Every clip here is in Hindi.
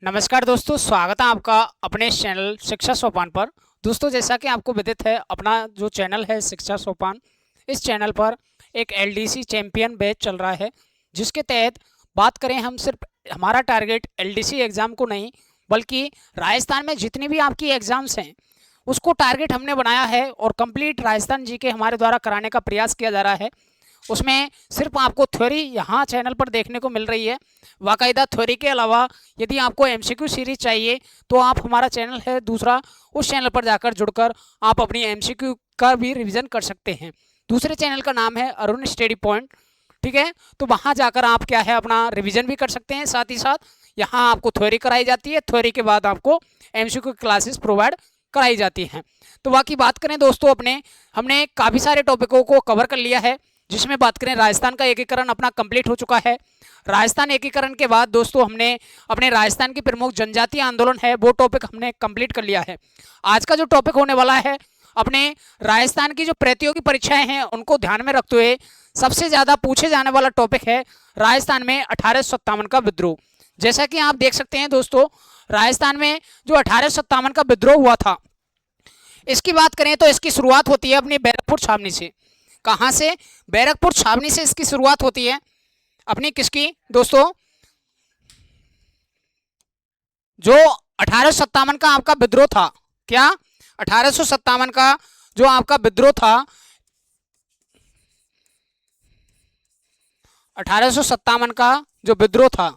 नमस्कार दोस्तों, स्वागत है आपका अपने चैनल शिक्षा सोपान पर। दोस्तों, जैसा कि आपको विदित है, अपना जो चैनल है शिक्षा सोपान, इस चैनल पर एक एलडीसी चैंपियन बैच चल रहा है, जिसके तहत बात करें हम सिर्फ हमारा टारगेट एलडीसी एग्ज़ाम को नहीं बल्कि राजस्थान में जितनी भी आपकी एग्ज़ाम्स हैं उसको टारगेट हमने बनाया है और कंप्लीट राजस्थान जीके हमारे द्वारा कराने का प्रयास किया जा रहा है। उसमें सिर्फ आपको थ्योरी यहाँ चैनल पर देखने को मिल रही है। बाकायदा थ्योरी के अलावा यदि आपको एमसीक्यू सीरीज चाहिए तो आप हमारा चैनल है दूसरा, उस चैनल पर जाकर जुड़कर आप अपनी एमसीक्यू का भी रिवीजन कर सकते हैं। दूसरे चैनल का नाम है अरुण स्टडी पॉइंट, ठीक है। तो वहाँ जाकर आप क्या है अपना रिवीजन भी कर सकते हैं, साथ ही साथ यहाँ आपको थ्योरी कराई जाती है, थ्योरी के बाद आपको एमसीक्यू क्लासेस प्रोवाइड कराई जाती हैं। तो बाकी बात करें दोस्तों, हमने काफ़ी सारे टॉपिकों को कवर कर लिया है, जिसमें बात करें राजस्थान का एकीकरण अपना कंप्लीट हो चुका है। राजस्थान एकीकरण के बाद दोस्तों हमने अपने राजस्थान की प्रमुख जनजातीय आंदोलन है वो टॉपिक हमने कंप्लीट कर लिया है। आज का जो टॉपिक होने वाला है, अपने राजस्थान की जो प्रतियोगी परीक्षाएं हैं उनको ध्यान में रखते हुए सबसे ज़्यादा पूछे जाने वाला टॉपिक है राजस्थान में 1857 का विद्रोह। जैसा कि आप देख सकते हैं दोस्तों, राजस्थान में जो 1857 का विद्रोह हुआ था, इसकी बात करें तो इसकी शुरुआत होती है अपनी बैरकपुर छावनी से। कहाँ से? बैरकपुर छावनी से इसकी शुरुआत होती है अपनी किसकी दोस्तों? जो 1857 का आपका विद्रोह था, क्या 1857 का जो आपका विद्रोह था, 1857 का जो विद्रोह था,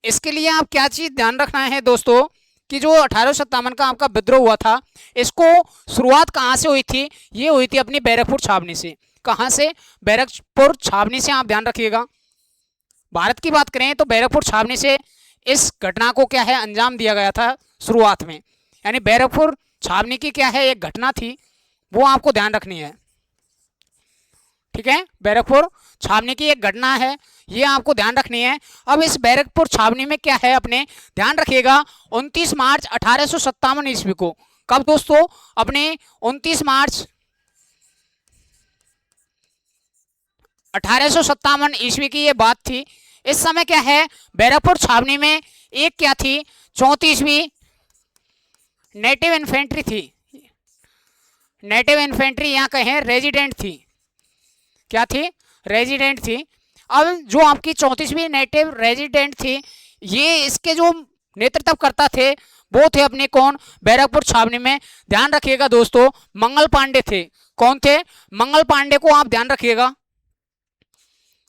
इसके लिए आप क्या चीज ध्यान रखना है दोस्तों कि जो 1857 का आपका विद्रोह हुआ था, इसको शुरुआत कहाँ से हुई थी? ये हुई थी अपनी बैरकपुर छावनी से। कहाँ से? बैरकपुर छावनी से। आप ध्यान रखिएगा, भारत की बात करें तो बैरकपुर छावनी से इस घटना को क्या है अंजाम दिया गया था शुरुआत में। यानी बैरकपुर छावनी की क्या है एक घटना थी, वो आपको ध्यान रखनी है, ठीक है। बैरकपुर छावनी की एक घटना है, ये आपको ध्यान रखनी है। अब इस बैरकपुर छावनी में क्या है अपने ध्यान रखिएगा, 29 मार्च 1857 ईस्वी को। कब दोस्तों? अपने 29 मार्च 1857 ईस्वी की ये बात थी। इस समय क्या है बैरकपुर छावनी में एक क्या थी 34वीं नेटिव इन्फेंट्री थी। नेटिव इन्फेंट्री यहाँ कहें रेजिडेंट थी। क्या थी? रेजिडेंट थी। अब जो आपकी 34वीं नेटिव रेजिडेंट थी, ये इसके जो नेतृत्व करता थे वो थे अपने कौन? बैरकपुर छावनी में ध्यान रखिएगा दोस्तों, मंगल पांडे थे। कौन थे? मंगल पांडे को आप ध्यान रखिएगा।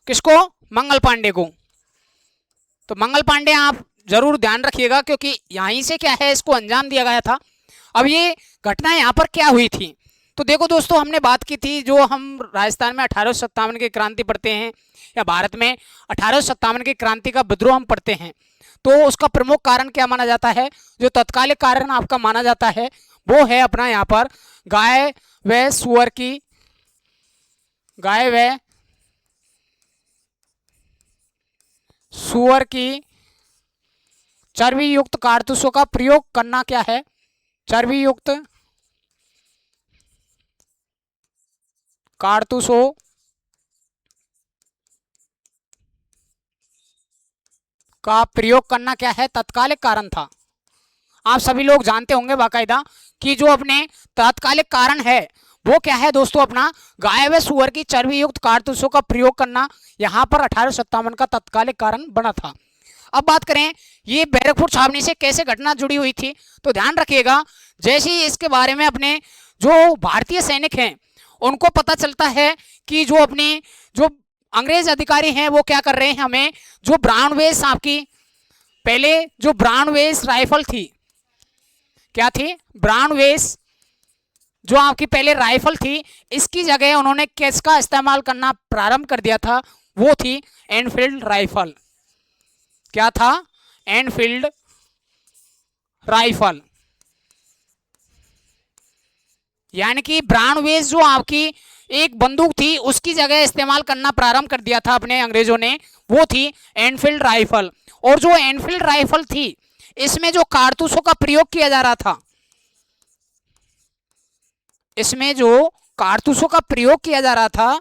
किसको? मंगल पांडे को। तो मंगल पांडे आप जरूर ध्यान रखिएगा, क्योंकि यहीं से क्या है इसको अंजाम दिया गया था। अब ये घटना यहाँ पर क्या हुई थी, तो देखो दोस्तों, हमने बात की थी जो हम राजस्थान में 1857 की क्रांति पढ़ते हैं या भारत में 1857 की क्रांति का विद्रोह हम पढ़ते हैं, तो उसका प्रमुख कारण क्या माना जाता है? जो तत्कालिक कारण आपका माना जाता है वो है अपना यहाँ पर गाय व सुअर की चर्बी युक्त कारतूसों का प्रयोग करना। क्या है? चर्बी युक्त कारतूसों का प्रयोग करना क्या है? तत्कालिक कारण था। आप सभी लोग जानते होंगे बाकायदा कि जो अपने तात्कालिक कारण है वो क्या है दोस्तों? अपना गाय व सुअर की चर्बी युक्त कारतूसों का प्रयोग करना यहाँ पर 1857 का तत्कालिक कारण बना था। अब बात करें ये बैरकपुर छावनी से कैसे घटना जुड़ी हुई थी, तो ध्यान रखिएगा, जैसे ही इसके बारे में अपने जो भारतीय सैनिक हैं उनको पता चलता है कि जो अपनी जो अंग्रेज अधिकारी हैं वो क्या कर रहे हैं, हमें जो ब्राउनवेस आपकी पहले जो ब्राउनवेस राइफल थी, क्या थी? ब्राउनवेस जो आपकी पहले राइफल थी, इसकी जगह उन्होंने किसका इस्तेमाल करना प्रारंभ कर दिया था? वो थी एनफील्ड राइफल। क्या था? Enfield rifle. यानी कि ब्राउनवेस जो आपकी एक बंदूक थी उसकी जगह इस्तेमाल करना प्रारंभ कर दिया था अपने अंग्रेजों ने, वो थी एनफील्ड राइफल। और जो एनफील्ड राइफल थी इसमें जो कारतूसों का प्रयोग किया जा रहा था, इसमें जो कारतूसों का प्रयोग किया जा रहा था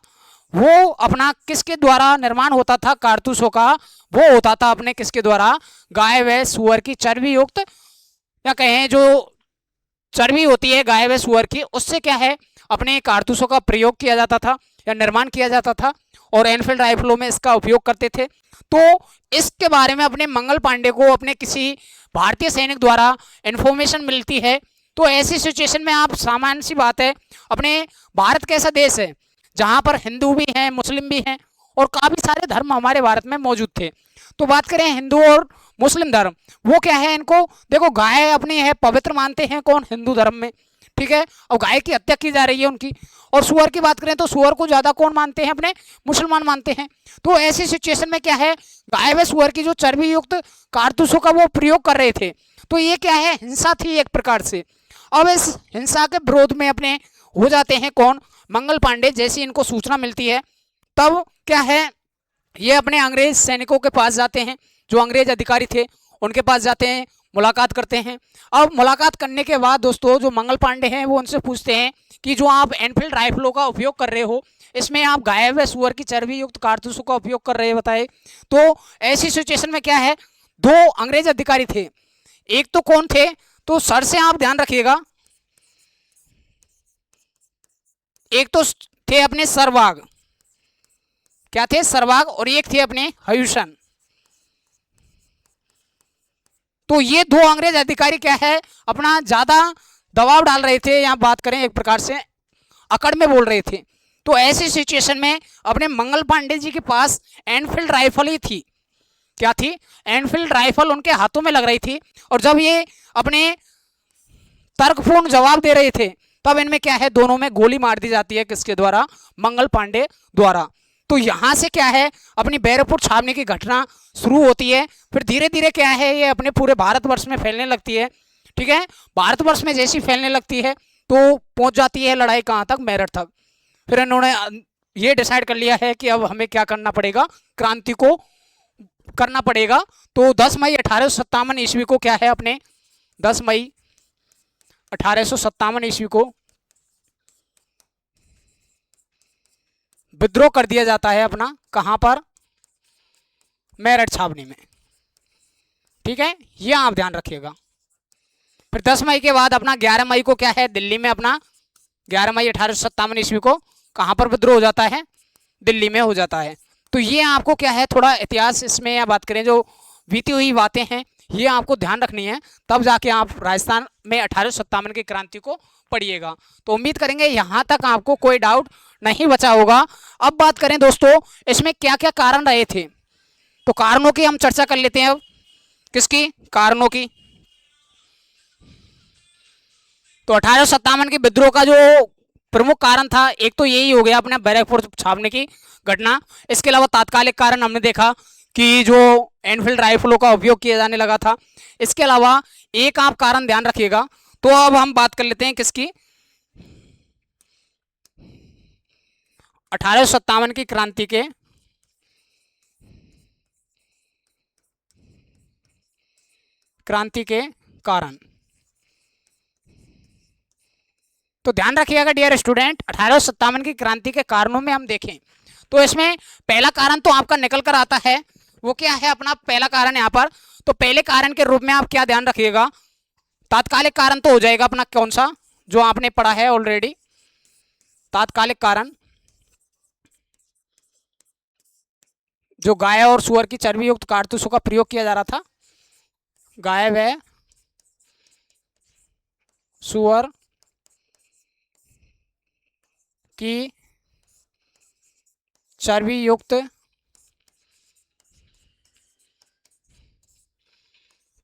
वो अपना किसके द्वारा निर्माण होता था कारतूसों का, वो होता था अपने किसके द्वारा, गाय व सुअर की चर्बी युक्त, या कहें जो चर्बी होती है गाय व सुअर की, उससे क्या है अपने कारतूसों का प्रयोग किया जाता था या निर्माण किया जाता था, और एनफील्ड राइफलों में इसका उपयोग करते थे। तो इसके बारे में अपने मंगल पांडे को अपने किसी भारतीय सैनिक द्वारा इंफॉर्मेशन मिलती है। तो ऐसी सिचुएशन में आप, सामान्य सी बात है, अपने भारत कैसा देश है जहां पर हिंदू भी हैं, मुस्लिम भी हैं, और काफी सारे धर्म हमारे भारत में मौजूद थे। तो बात करें हिंदू और मुस्लिम धर्म, वो क्या है, इनको देखो गाय अपनी है पवित्र मानते हैं कौन, हिंदू धर्म में, ठीक है, और गाय की हत्या की जा रही है उनकी। और सुअर की बात करें तो सुअर को ज्यादा कौन मानते हैं, अपने मुसलमान मानते हैं। तो ऐसी सिचुएशन में क्या है, गाय व सुअर की जो चर्बी युक्त कारतूसों का वो प्रयोग कर रहे थे। तो ये क्या है, हिंसा थी एक प्रकार से। अब इस हिंसा के विरोध में अपने हो जाते हैं कौन, मंगल पांडे। जैसी इनको सूचना मिलती है तब क्या है, ये अपने अंग्रेज सैनिकों के पास जाते हैं, जो अंग्रेज अधिकारी थे उनके पास जाते हैं, मुलाकात करते हैं। अब मुलाकात करने के बाद दोस्तों जो मंगल पांडे हैं वो उनसे पूछते हैं कि जो आप एनफील्ड राइफलों का उपयोग कर रहे हो, इसमें आप गाय व सुअर की चर्बी युक्त कारतूसों का उपयोग कर रहे हैं, बताए। तो ऐसी सिचुएशन में क्या है, दो अंग्रेज अधिकारी थे, एक तो कौन थे, तो सर से आप ध्यान रखिएगा, एक तो थे अपने सरवाग, क्या थे, सरवाग, और एक थे अपने हयूशन। तो ये दो अंग्रेज अधिकारी क्या है, अपना ज्यादा दबाव डाल रहे थे, या बात करें एक प्रकार से अकड़ में बोल रहे थे। तो ऐसी सिचुएशन में अपने मंगल पांडे जी के पास एनफील्ड राइफल ही थी, क्या थी, एनफील्ड राइफल उनके हाथों में लग रही थी। और जब ये अपने तर्कपूर्ण जवाब दे रहे थे तब इनमें क्या है, दोनों में गोली मार दी जाती है, किसके द्वारा, मंगल पांडे द्वारा। तो यहां से क्या है, अपनी बैरकपुर छावनी की घटना शुरू होती है। फिर धीरे धीरे क्या है, ये अपने पूरे भारतवर्ष में फैलने लगती है, ठीक है। भारतवर्ष में जैसी फैलने लगती है तो पहुंच जाती है लड़ाई कहां तक, मेरठ तक। फिर इन्होंने ये डिसाइड कर लिया है कि अब हमें क्या करना पड़ेगा, क्रांति को करना पड़ेगा। तो 10 मई 1857 ईस्वी को क्या है, अपने 10 मई 1857 ईस्वी को विद्रोह कर दिया जाता है अपना, कहां पर, मेरठ छावनी में, ठीक है, ये आप ध्यान रखिएगा। फिर 10 मई के बाद अपना 11 मई को क्या है, दिल्ली में अपना 11 मई 1857 ईस्वी को कहां पर विद्रोह हो जाता है, दिल्ली में हो जाता है। तो ये आपको क्या है, थोड़ा इतिहास इसमें या बात करें जो बीती हुई बातें हैं ये आपको ध्यान रखनी है, तब जाके आप राजस्थान में 1857 की क्रांति को पढ़िएगा। तो उम्मीद करेंगे यहाँ तक आपको कोई डाउट नहीं बचा होगा। अब बात करें दोस्तों इसमें क्या क्या कारण रहे थे, तो कारणों की हम चर्चा कर लेते हैं। अब किसकी, कारणों की। तो 1857 के विद्रोह का जो प्रमुख कारण था, एक तो यही हो गया अपने बैरकपुर छावनी की घटना। इसके अलावा तात्कालिक कारण हमने देखा कि जो एनफील्ड राइफलों का उपयोग किया जाने लगा था। इसके अलावा एक आप कारण ध्यान रखिएगा। तो अब हम बात कर लेते हैं किसकी, 1857 की क्रांति के कारण। तो ध्यान रखिएगा डियर स्टूडेंट, 1857 की क्रांति के कारणों में हम देखें तो इसमें पहला कारण तो आपका निकल कर आता है। वो क्या है अपना पहला कारण यहाँ पर, तो पहले कारण के रूप में आप क्या ध्यान रखिएगा, तात्कालिक कारण तो हो जाएगा अपना कौन सा, जो आपने पढ़ा है ऑलरेडी, तात्कालिक कारण, जो गाय और सुअर की चर्बी युक्त कारतूसों का प्रयोग किया जा रहा था, गाय व सुअर की चर्बी युक्त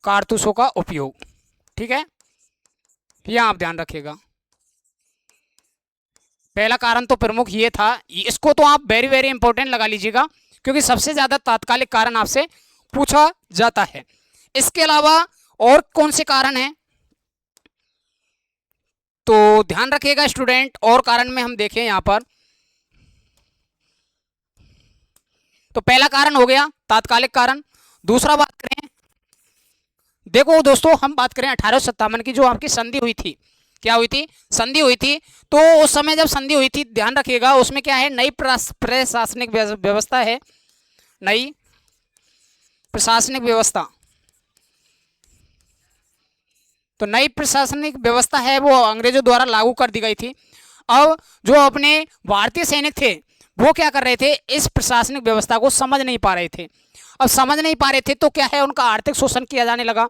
कारतूसों का उपयोग, ठीक है, यह आप ध्यान रखिएगा। पहला कारण तो प्रमुख ये था, इसको तो आप वेरी वेरी इंपॉर्टेंट लगा लीजिएगा क्योंकि सबसे ज्यादा तात्कालिक कारण आपसे पूछा जाता है। इसके अलावा और कौन से कारण हैं, तो ध्यान रखिएगा स्टूडेंट, और कारण में हम देखें यहां पर, तो पहला कारण हो गया तात्कालिक कारण। दूसरा बात करें, देखो दोस्तों हम बात करें 1857 की जो आपकी संधि हुई थी, क्या हुई थी? संधि हुई थी। तो उस समय जब संधि हुई थी, ध्यान रखिएगा, उसमें क्या है, नई प्रशासनिक व्यवस्था है, नई प्रशासनिक व्यवस्था। तो नई प्रशासनिक व्यवस्था है वो अंग्रेजों द्वारा लागू कर दी गई थी। अब जो अपने भारतीय सैनिक थे वो क्या कर रहे थे, इस प्रशासनिक व्यवस्था को समझ नहीं पा रहे थे। अब समझ नहीं पा रहे थे तो क्या है, उनका आर्थिक शोषण किया जाने लगा।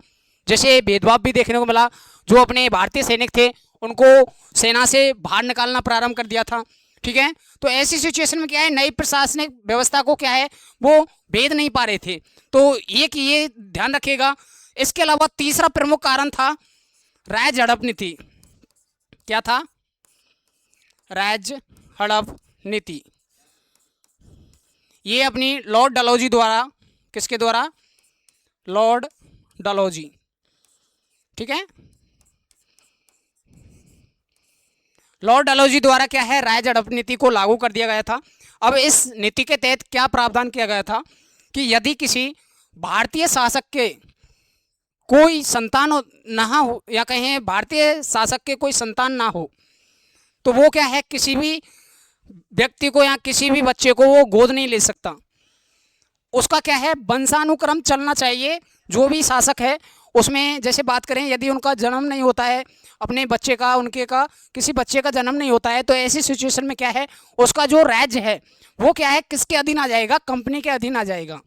जैसे भेदभाव भी देखने को मिला, जो अपने भारतीय सैनिक थे उनको सेना से बाहर निकालना प्रारंभ कर दिया था। ठीक है, तो ऐसी सिचुएशन में क्या है, नई प्रशासनिक व्यवस्था को क्या है वो भेद नहीं पा रहे थे। तो ये ध्यान रखिएगा। इसके अलावा तीसरा प्रमुख कारण था राज्य हड़प नीति। क्या था? राज्य हड़प नीति। ये अपनी लॉर्ड डलहौजी द्वारा, किसके द्वारा? लॉर्ड डलहौजी। ठीक है, लॉर्ड डलहौजी द्वारा क्या है, राज्य हड़प नीति को लागू कर दिया गया था। अब इस नीति के तहत क्या प्रावधान किया गया था कि यदि किसी भारतीय शासक के कोई संतान ना हो, या कहें भारतीय शासक के कोई संतान ना हो, तो वो क्या है, किसी भी व्यक्ति को या किसी भी बच्चे को वो गोद नहीं ले सकता। उसका क्या है, वंशानुक्रम चलना चाहिए। जो भी शासक है उसमें, जैसे बात करें, यदि उनका जन्म नहीं होता है, अपने बच्चे का, उनके का किसी बच्चे का जन्म नहीं होता है, तो ऐसी सिचुएशन में क्या है, उसका जो राज्य है वो क्या है, किसके अधीन आ जाएगा? कंपनी के अधीन आ जाएगा।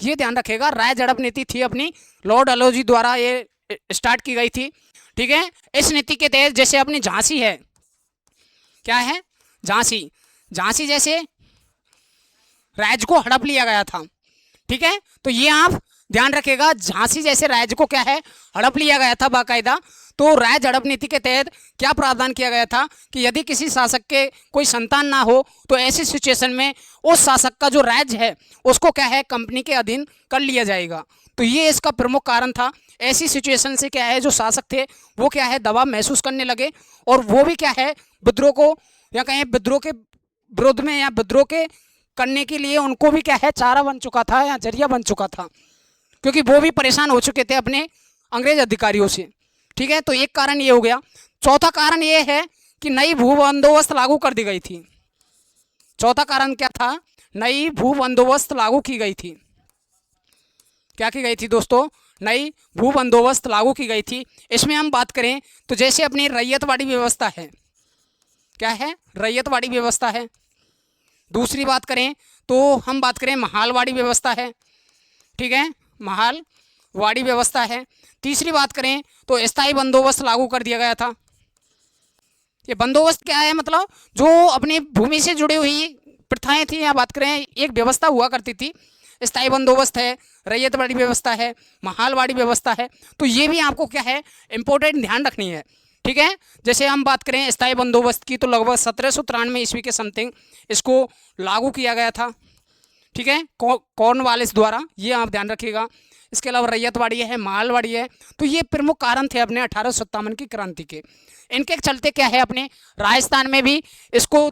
ये ध्यान रखेगा। राज्य हड़प नीति थी अपनी, लॉर्ड डलहौजी द्वारा ये स्टार्ट की गई थी। ठीक है, इस नीति के तहत जैसे अपनी झांसी है, क्या है, झांसी, झांसी जैसे राज्य को हड़प लिया गया था। ठीक है, तो ये आप ध्यान रखेगा, झांसी जैसे राज्य को क्या है, हड़प लिया गया था बाकायदा। तो राज्य हड़प नीति के तहत क्या प्रावधान किया गया था कि यदि किसी शासक के कोई संतान ना हो, तो ऐसी सिचुएशन में उस शासक का जो राज्य है उसको क्या है, कंपनी के अधीन कर लिया जाएगा। तो ये इसका प्रमुख कारण था। ऐसी सिचुएशन से क्या है, जो शासक थे वो क्या है, दबाव महसूस करने लगे, और वो भी क्या है, विद्रोह को, या कहें विद्रोह के विरोध में, या विद्रोह के करने के लिए उनको भी क्या है, चारा बन चुका था या जरिया बन चुका था, क्योंकि वो भी परेशान हो चुके थे अपने अंग्रेज अधिकारियों से। ठीक है, तो एक कारण ये हो गया। चौथा कारण ये है कि नई भू बंदोबस्त लागू कर दी गई थी। चौथा कारण क्या था? नई भू बंदोबस्त लागू की गई थी। क्या की गई थी दोस्तों? नई भू बंदोबस्त लागू की गई थी। इसमें हम बात करें तो जैसे अपनी रैयतवाड़ी व्यवस्था है, क्या है, रैयतवाड़ी व्यवस्था है। दूसरी बात करें तो हम बात करें महालवाड़ी व्यवस्था है। ठीक है, महालवाड़ी व्यवस्था है। तीसरी बात करें तो स्थायी बंदोबस्त लागू कर दिया गया था। ये बंदोबस्त क्या है, मतलब जो अपनी भूमि से जुड़ी हुई प्रथाएं थी, या बात करें एक व्यवस्था हुआ करती थी। स्थायी बंदोबस्त है, रैयतवाड़ी व्यवस्था है, महालवाड़ी व्यवस्था है। तो ये भी आपको क्या है, इंपॉर्टेंट ध्यान रखनी है। ठीक है, जैसे हम बात करें स्थायी बंदोबस्त की, तो लगभग 1793 ईस्वी के समथिंग इसको लागू किया गया था। ठीक है, कॉर्नवालिस द्वारा, ये आप ध्यान रखिएगा। इसके अलावा रैयतवाड़ी है, मालवाड़ी है। तो ये प्रमुख कारण थे अपने 1857 की क्रांति के। इनके चलते क्या है, अपने राजस्थान में भी इसको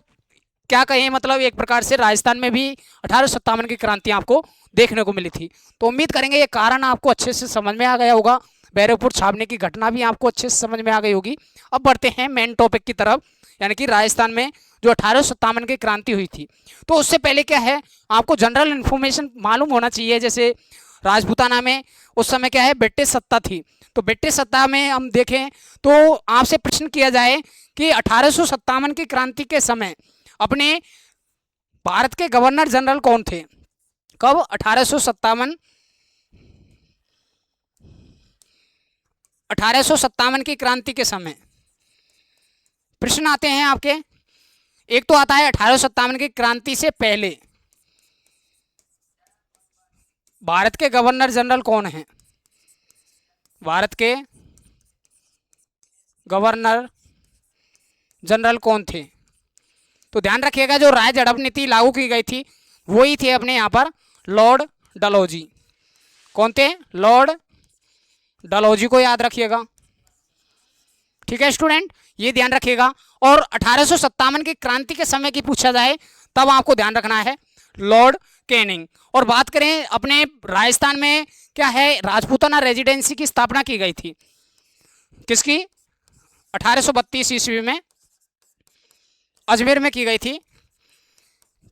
क्या कहें, मतलब एक प्रकार से राजस्थान में भी 1857 की क्रांति आपको देखने को मिली थी। तो उम्मीद करेंगे ये कारण आपको अच्छे से समझ में आ गया होगा। बैरकपुर छावनी की घटना भी आपको अच्छे से समझ में आ गई होगी। अब बढ़ते हैं मेन टॉपिक की तरफ, यानी कि राजस्थान में जो 1857 की क्रांति हुई थी। तो उससे पहले क्या है, आपको जनरल इन्फॉर्मेशन मालूम होना चाहिए। जैसे राजपूताना में उस समय क्या है, ब्रिटिश सत्ता थी। तो ब्रिटिश सत्ता में हम देखें तो आपसे प्रश्न किया जाए कि 1857 की क्रांति के समय अपने भारत के गवर्नर जनरल कौन थे? कब? 1857 की क्रांति के समय प्रश्न आते हैं आपके। एक तो आता है 1857 की क्रांति से पहले भारत के गवर्नर जनरल कौन हैं? भारत के गवर्नर जनरल कौन थे? तो ध्यान रखिएगा, जो राज्य हड़प नीति लागू की गई थी वही थे अपने यहाँ पर लॉर्ड डलहौजी। कौन थे? लॉर्ड डलहौजी को याद रखिएगा। ठीक है स्टूडेंट, ये ध्यान रखिएगा। और 1857 की क्रांति के समय की पूछा जाए तब आपको ध्यान रखना है लॉर्ड कैनिंग। और बात करें अपने राजस्थान में क्या है, राजपूताना रेजिडेंसी की स्थापना की गई थी। किसकी? 1832 ईस्वी में अजमेर में की गई थी।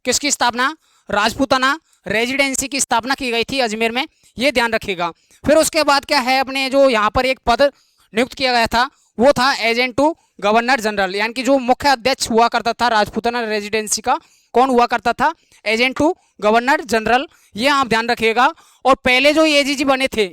किसकी स्थापना? राजपूताना रेजिडेंसी की स्थापना की गई थी अजमेर में, ये ध्यान रखिएगा। फिर उसके बाद क्या है, अपने जो यहाँ पर एक पद नियुक्त किया गया था वो था एजेंट टू गवर्नर जनरल, यानी कि जो मुख्य अध्यक्ष हुआ करता था राजपूताना रेजिडेंसी का, कौन हुआ करता था? एजेंट टू गवर्नर जनरल, ये आप ध्यान रखिएगा। और पहले जो एजीजी बने थे,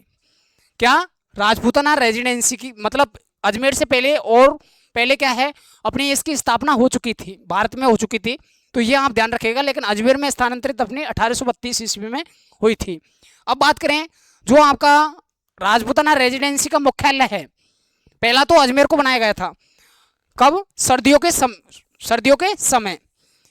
क्या? राजपूताना रेजिडेंसी की, मतलब अजमेर से पहले, और पहले क्या है, अपनी इसकी स्थापना हो चुकी थी, भारत में हो चुकी थी, तो ये आप ध्यान रखिएगा। लेकिन अजमेर में स्थानांतरित अपनी 1832 ईस्वी में हुई थी। अब बात करें जो आपका राजपूताना रेजिडेंसी का मुख्यालय है, पहला तो अजमेर को बनाया गया था। कब? सर्दियों के समय,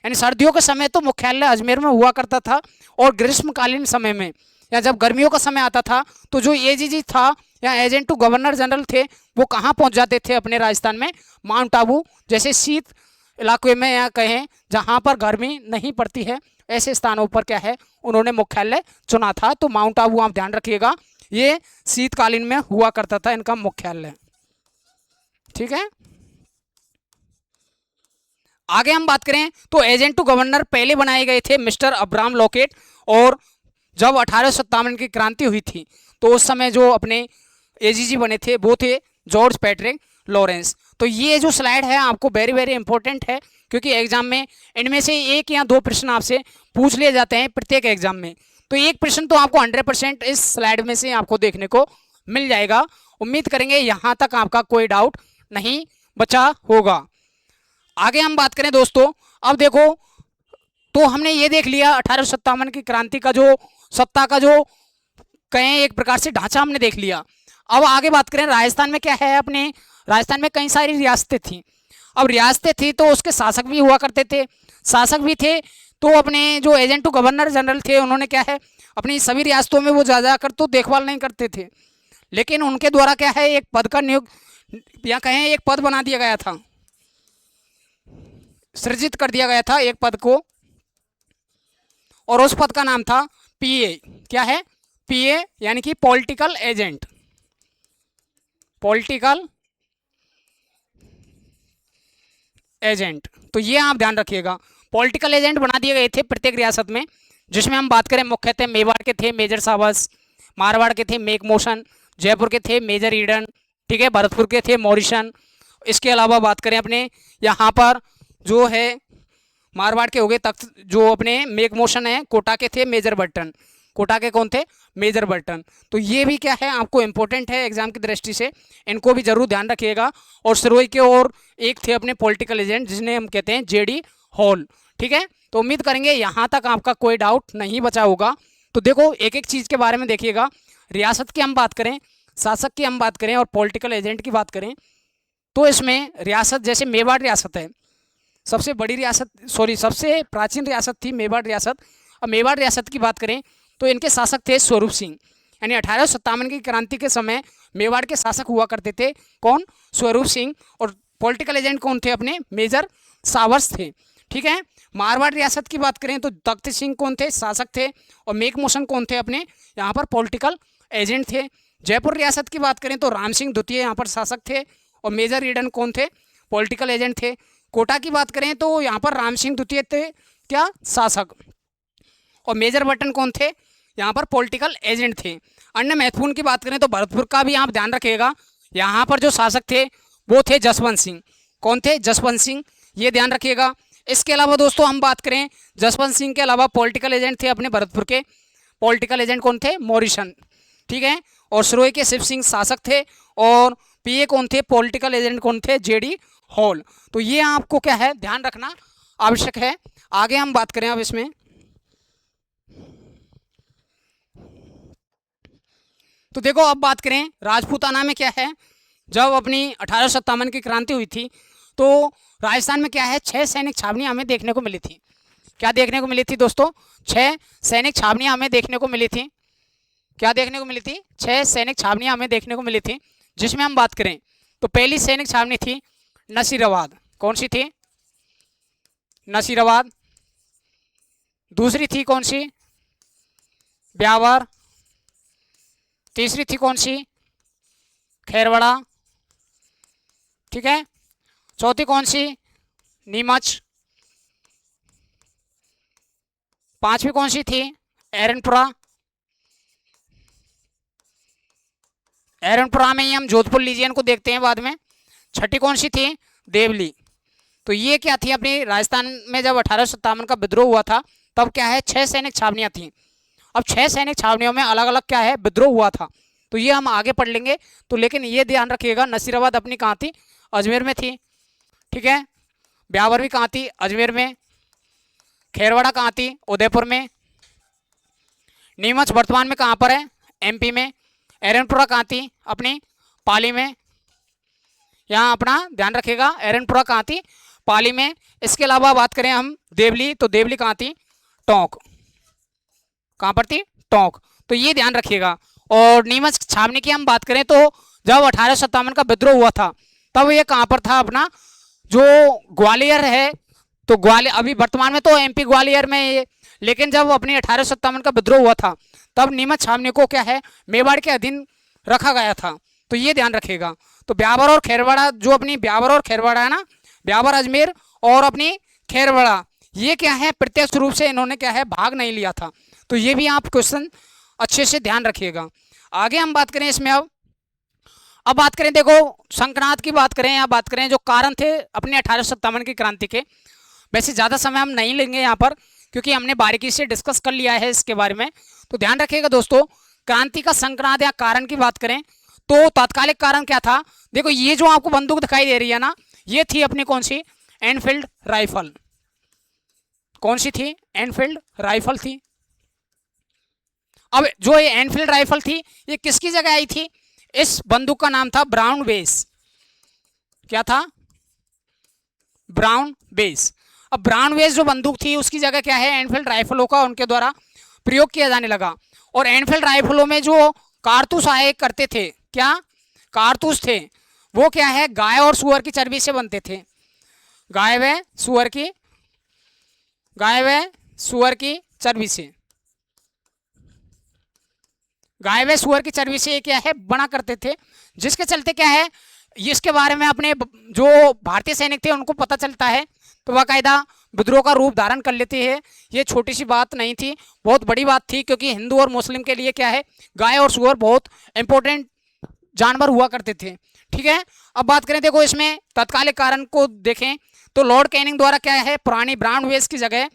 यानी सर्दियों के समय तो मुख्यालय अजमेर में हुआ करता था, और ग्रीष्मकालीन समय में या जब गर्मियों का समय आता था तो जो एजीजी था या एजेंट टू गवर्नर जनरल थे वो कहाँ पहुँच जाते थे? अपने राजस्थान में माउंट आबू जैसे शीत इलाके में, या कहें जहाँ पर गर्मी नहीं पड़ती है, ऐसे स्थानों पर क्या है, उन्होंने मुख्यालय चुना था। तो माउंट आबू आप ध्यान रखिएगा, ये शीतकालीन में हुआ करता था इनका मुख्यालय। ठीक है, आगे हम बात करें तो एजेंट टू गवर्नर पहले बनाए गए थे मिस्टर अब्राहम लॉकेट, और जब 1857 की क्रांति हुई थी तो उस समय जो अपने एजीजी बने थे वो थे जॉर्ज पैट्रिक लॉरेंस। तो ये जो स्लाइड है आपको वेरी वेरी इंपॉर्टेंट है, क्योंकि एग्जाम में इनमें से एक या दो प्रश्न आपसे पूछ लिए जाते हैं प्रत्येक एग्जाम में। तो एक प्रश्न तो आपको 100% इस स्लाइड में से आपको देखने को मिल जाएगा। उम्मीद करेंगे यहाँ तक आपका कोई डाउट नहीं बचा होगा। आगे हम बात करें दोस्तों, अब देखो, तो हमने ये देख लिया 1857 की क्रांति का जो सत्ता का जो कहें एक प्रकार से ढांचा हमने देख लिया। अब आगे बात करें, राजस्थान में क्या है, अपने राजस्थान में कई सारी रियासतें थी। अब रियासतें थी तो उसके शासक भी हुआ करते थे, शासक भी थे, तो अपने जो एजेंट टू गवर्नर जनरल थे उन्होंने क्या है, अपनी सभी रियासतों में वो जा जाकर तो देखभाल नहीं करते थे, लेकिन उनके द्वारा क्या है, एक पद का नियुक्त या कहें एक पद बना दिया गया था, सृजित कर दिया गया था एक पद को, और उस पद का नाम था पीए। क्या है? पीए, यानी कि पॉलिटिकल एजेंट। पॉलिटिकल एजेंट, तो ये आप ध्यान रखिएगा, पॉलिटिकल एजेंट बना दिए गए थे प्रत्येक रियासत में, जिसमें हम बात करें मुख्यतः मेवाड़ के थे मेजर सावस, मारवाड़ के थे मेक मोशन, जयपुर के थे मेजर ईडन, ठीक है, भरतपुर के थे मॉरिसन। इसके अलावा बात करें अपने यहाँ पर जो है मारवाड़ के हो गए तख्त, जो अपने मेक मोशन है कोटा के थे मेजर बर्टन, कोटा के कौन थे? Major Burton. तो ये भी क्या है आपको इंपॉर्टेंट है एग्जाम की दृष्टि से, इनको भी जरूर ध्यान रखिएगा। और सिरोही के और एक थे अपने पॉलिटिकल एजेंट जिन्हें हम कहते हैं जेडी हॉल। ठीक है, तो उम्मीद करेंगे यहाँ तक आपका कोई डाउट नहीं बचा होगा। तो देखो एक एक चीज़ के बारे में देखिएगा, रियासत की हम बात करें, शासक की हम बात करें और पॉलिटिकल एजेंट की बात करें, तो इसमें रियासत जैसे मेवाड़ रियासत है, सबसे बड़ी रियासत, सॉरी सबसे प्राचीन रियासत थी मेवाड़ रियासत। अब मेवाड़ रियासत की बात करें तो इनके शासक थे स्वरूप सिंह, यानी 1857 की क्रांति के समय मेवाड़ के शासक हुआ करते थे कौन? स्वरूप सिंह। और पॉलिटिकल एजेंट कौन थे? अपने मेजर सावर्स थे। ठीक है, मारवाड़ रियासत की बात करें तो तख्त सिंह कौन थे? शासक थे। और मेक मोशन कौन थे? अपने यहाँ पर पॉलिटिकल एजेंट थे। जयपुर रियासत की बात करें तो राम सिंह द्वितीय यहाँ पर शासक थे, और मेजर ईडन कौन थे? पॉलिटिकल एजेंट थे। कोटा की बात करें तो यहाँ पर राम सिंह द्वितीय थे क्या? शासक। और मेजर बर्टन कौन थे? यहाँ पर पॉलिटिकल एजेंट थे। अन्य महत्वपूर्ण की बात करें तो भरतपुर का भी आप ध्यान रखिएगा, यहाँ पर जो शासक थे वो थे जसवंत सिंह। कौन थे? जसवंत सिंह, ये ध्यान रखिएगा। इसके अलावा दोस्तों हम बात करें, जसवंत सिंह के अलावा पॉलिटिकल एजेंट थे अपने भरतपुर के, पॉलिटिकल एजेंट कौन थे? मॉरिसन। ठीक है, और सिरोही के शिव सिंह शासक थे, और पीए कौन थे? पॉलिटिकल एजेंट कौन थे? JD hall. तो ये आपको क्या है ध्यान रखना आवश्यक है। आगे हम बात करें अब इसमें, तो देखो अब बात करें राजपूताना में क्या है, जब अपनी 1857 की क्रांति हुई थी तो राजस्थान में क्या है, 6 सैनिक छावनियां हमें देखने को मिली थी। क्या देखने को मिली थी दोस्तों? 6 सैनिक छावनियां हमें देखने को मिली थी। क्या देखने को मिली थी? 6 सैनिक छावनियां हमें देखने को मिली थी, जिसमें हम बात करें तो पहली सैनिक छावनी थी नसीराबाद। कौन सी थी? नसीराबाद। दूसरी थी कौन सी? ब्यावर। तीसरी थी कौन सी? खैरवाड़ा। ठीक है। चौथी कौन सी? नीमच। पांचवी कौन सी थी? एरनपुरा। एरनपुरा में ही हम जोधपुर लीजियन को देखते हैं बाद में। छठी कौन सी थी? देवली। तो ये क्या थी, अपनी राजस्थान में जब 1857 का विद्रोह हुआ था तब क्या है 6 सैनिक छावनियां थी। अब 6 सैनिक छावनियों में अलग अलग क्या है विद्रोह हुआ था, तो ये हम आगे पढ़ लेंगे। तो लेकिन ये ध्यान रखिएगा, नसीराबाद अपनी कहाँ थी? अजमेर में थी। ठीक है। ब्यावर भी कहाँ थी? अजमेर में। खेरवाड़ा कहाँ थी? उदयपुर में। नीमच वर्तमान में कहाँ पर है? एमपी में। एरनपुरा कहाँ थी? अपनी पाली में। यहाँ अपना ध्यान रखिएगा, एरनपुरा कहाँ थी? पाली में। इसके अलावा बात करें हम देवली, तो देवली कहाँ थी? टोंक। कहाँ पर थी? टोंक। तो ये ध्यान रखिएगा। और नीमच छावनी की हम बात करें तो जब 1857 का विद्रोह हुआ था तब ये कहाँ पर था? अपना जो ग्वालियर है, तो ग्वालियर अभी वर्तमान में तो एमपी ग्वालियर में ये, लेकिन जब अपनी 1857 का विद्रोह हुआ था तब नीमच छावनी को क्या है मेवाड़ के अधीन रखा गया था। तो ये ध्यान रखिएगा। तो ब्यावर और खेरवाड़ा, जो अपनी ब्यावर और खेरवाड़ा है ना, ब्यावर अजमेर और अपनी खेरवाड़ा, ये क्या है प्रत्यक्ष रूप से इन्होंने क्या है भाग नहीं लिया था। तो ये भी आप क्वेश्चन अच्छे से ध्यान रखिएगा। आगे हम बात करें इसमें, अब बात करें, देखो संक्रांत की बात करें या बात करें जो कारण थे अपने 1857 की क्रांति के। वैसे ज़्यादा समय हम नहीं लेंगे यहाँ पर क्योंकि हमने बारीकी से डिस्कस कर लिया है इसके बारे में। तो ध्यान रखिएगा दोस्तों, क्रांति का संक्रांत या कारण की बात करें तो तात्कालिक कारण क्या था? देखो ये जो आपको बंदूक दिखाई दे रही है ना, ये थी अपनी कौन सी? Enfield rifle. कौन सी थी? एनफील्ड राइफल थी। अब जो ये एनफील्ड राइफल थी ये किसकी जगह आई थी? इस बंदूक का नाम था ब्राउन बेस। क्या था? Brown base. अब ब्राउन बेस जो बंदूक थी उसकी जगह क्या है एनफील्ड राइफलों का उनके द्वारा प्रयोग किया जाने लगा। और एनफील्ड राइफलों में जो कारतूस आए करते थे, क्या कारतूस थे, वो क्या है गाय और सुअर की चर्बी से बनते थे। गाय व सुअर की चर्बी से, गाय व सुअर की चर्बी से क्या है बना करते थे, जिसके चलते क्या है इसके बारे में अपने जो भारतीय सैनिक थे उनको पता चलता है तो बाकायदा विद्रोह का रूप धारण कर लेते हैं। ये छोटी सी बात नहीं थी, बहुत बड़ी बात थी, क्योंकि हिंदू और मुस्लिम के लिए क्या है गाय और सुअर बहुत इंपॉर्टेंट जानवर हुआ करते थे। ठीक है। अब बात करें, देखो इसमें तत्कालिक कारण को देखें तो लॉर्ड कैनिंग द्वारा क्या है पुरानी ब्राउन बेस की जगह